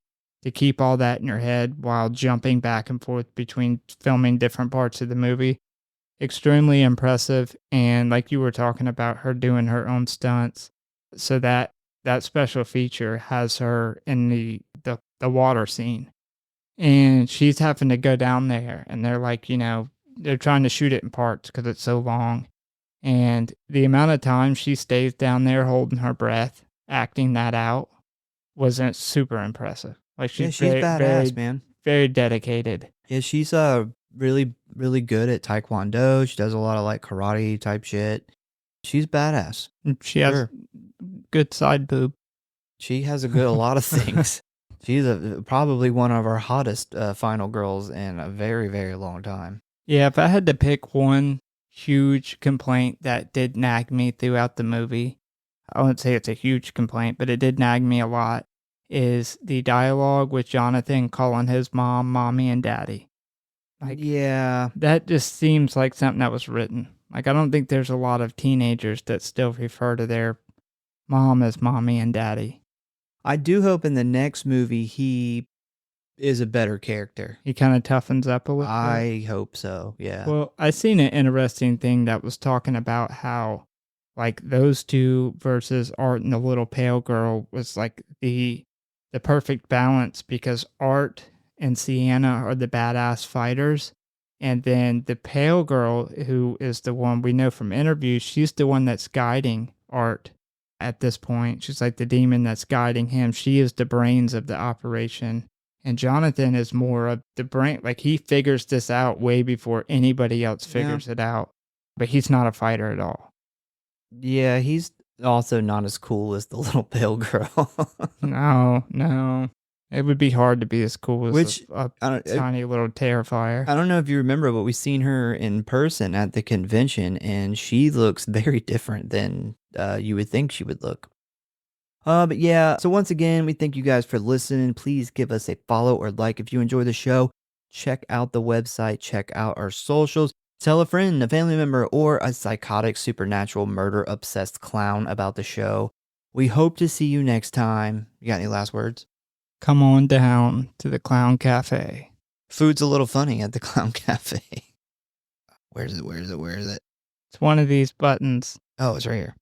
to keep all that in your head while jumping back and forth between filming different parts of the movie. Extremely impressive. And like you were talking about her doing her own stunts. So that special feature has her in the water scene. And she's having to go down there, and they're like, they're trying to shoot it in parts because it's so long. And the amount of time she stays down there holding her breath, acting that out, wasn't super impressive. Like she's badass, man. Very dedicated. Yeah, she's really, really good at Taekwondo. She does a lot of like karate type shit. She's badass. She has good side boob. She has a lot of things. She's probably one of our hottest final girls in a very, very long time. Yeah, if I had to pick one huge complaint that did nag me throughout the movie, I wouldn't say it's a huge complaint, but it did nag me a lot, is the dialogue with Jonathan calling his mom, mommy, and daddy. Like, yeah. That just seems like something that was written. Like, I don't think there's a lot of teenagers that still refer to their mom as mommy and daddy. I do hope in the next movie he is a better character. He kind of toughens up a little bit. I hope so, yeah. Well, I seen an interesting thing that was talking about how, like, those two versus Art and the little pale girl was like the perfect balance, because Art and Sienna are the badass fighters, and then the pale girl, who is the one we know from interviews, she's the one that's guiding Art at this point. She's like the demon that's guiding him. She is the brains of the operation. And Jonathan is more of the brain. Like, he figures this out way before anybody else figures it out. But he's not a fighter at all. Yeah, he's also not as cool as the little pale girl. No. It would be hard to be as cool as a tiny little Terrifier. I don't know if you remember, but we seen her in person at the convention, and she looks very different than you would think she would look. But yeah, so once again, we thank you guys for listening. Please give us a follow or like if you enjoy the show. Check out the website, check out our socials. Tell a friend, a family member, or a psychotic, supernatural, murder-obsessed clown about the show. We hope to see you next time. You got any last words? Come on down to the Clown Cafe. Food's a little funny at the Clown Cafe. Where is it? It's one of these buttons. Oh, it's right here.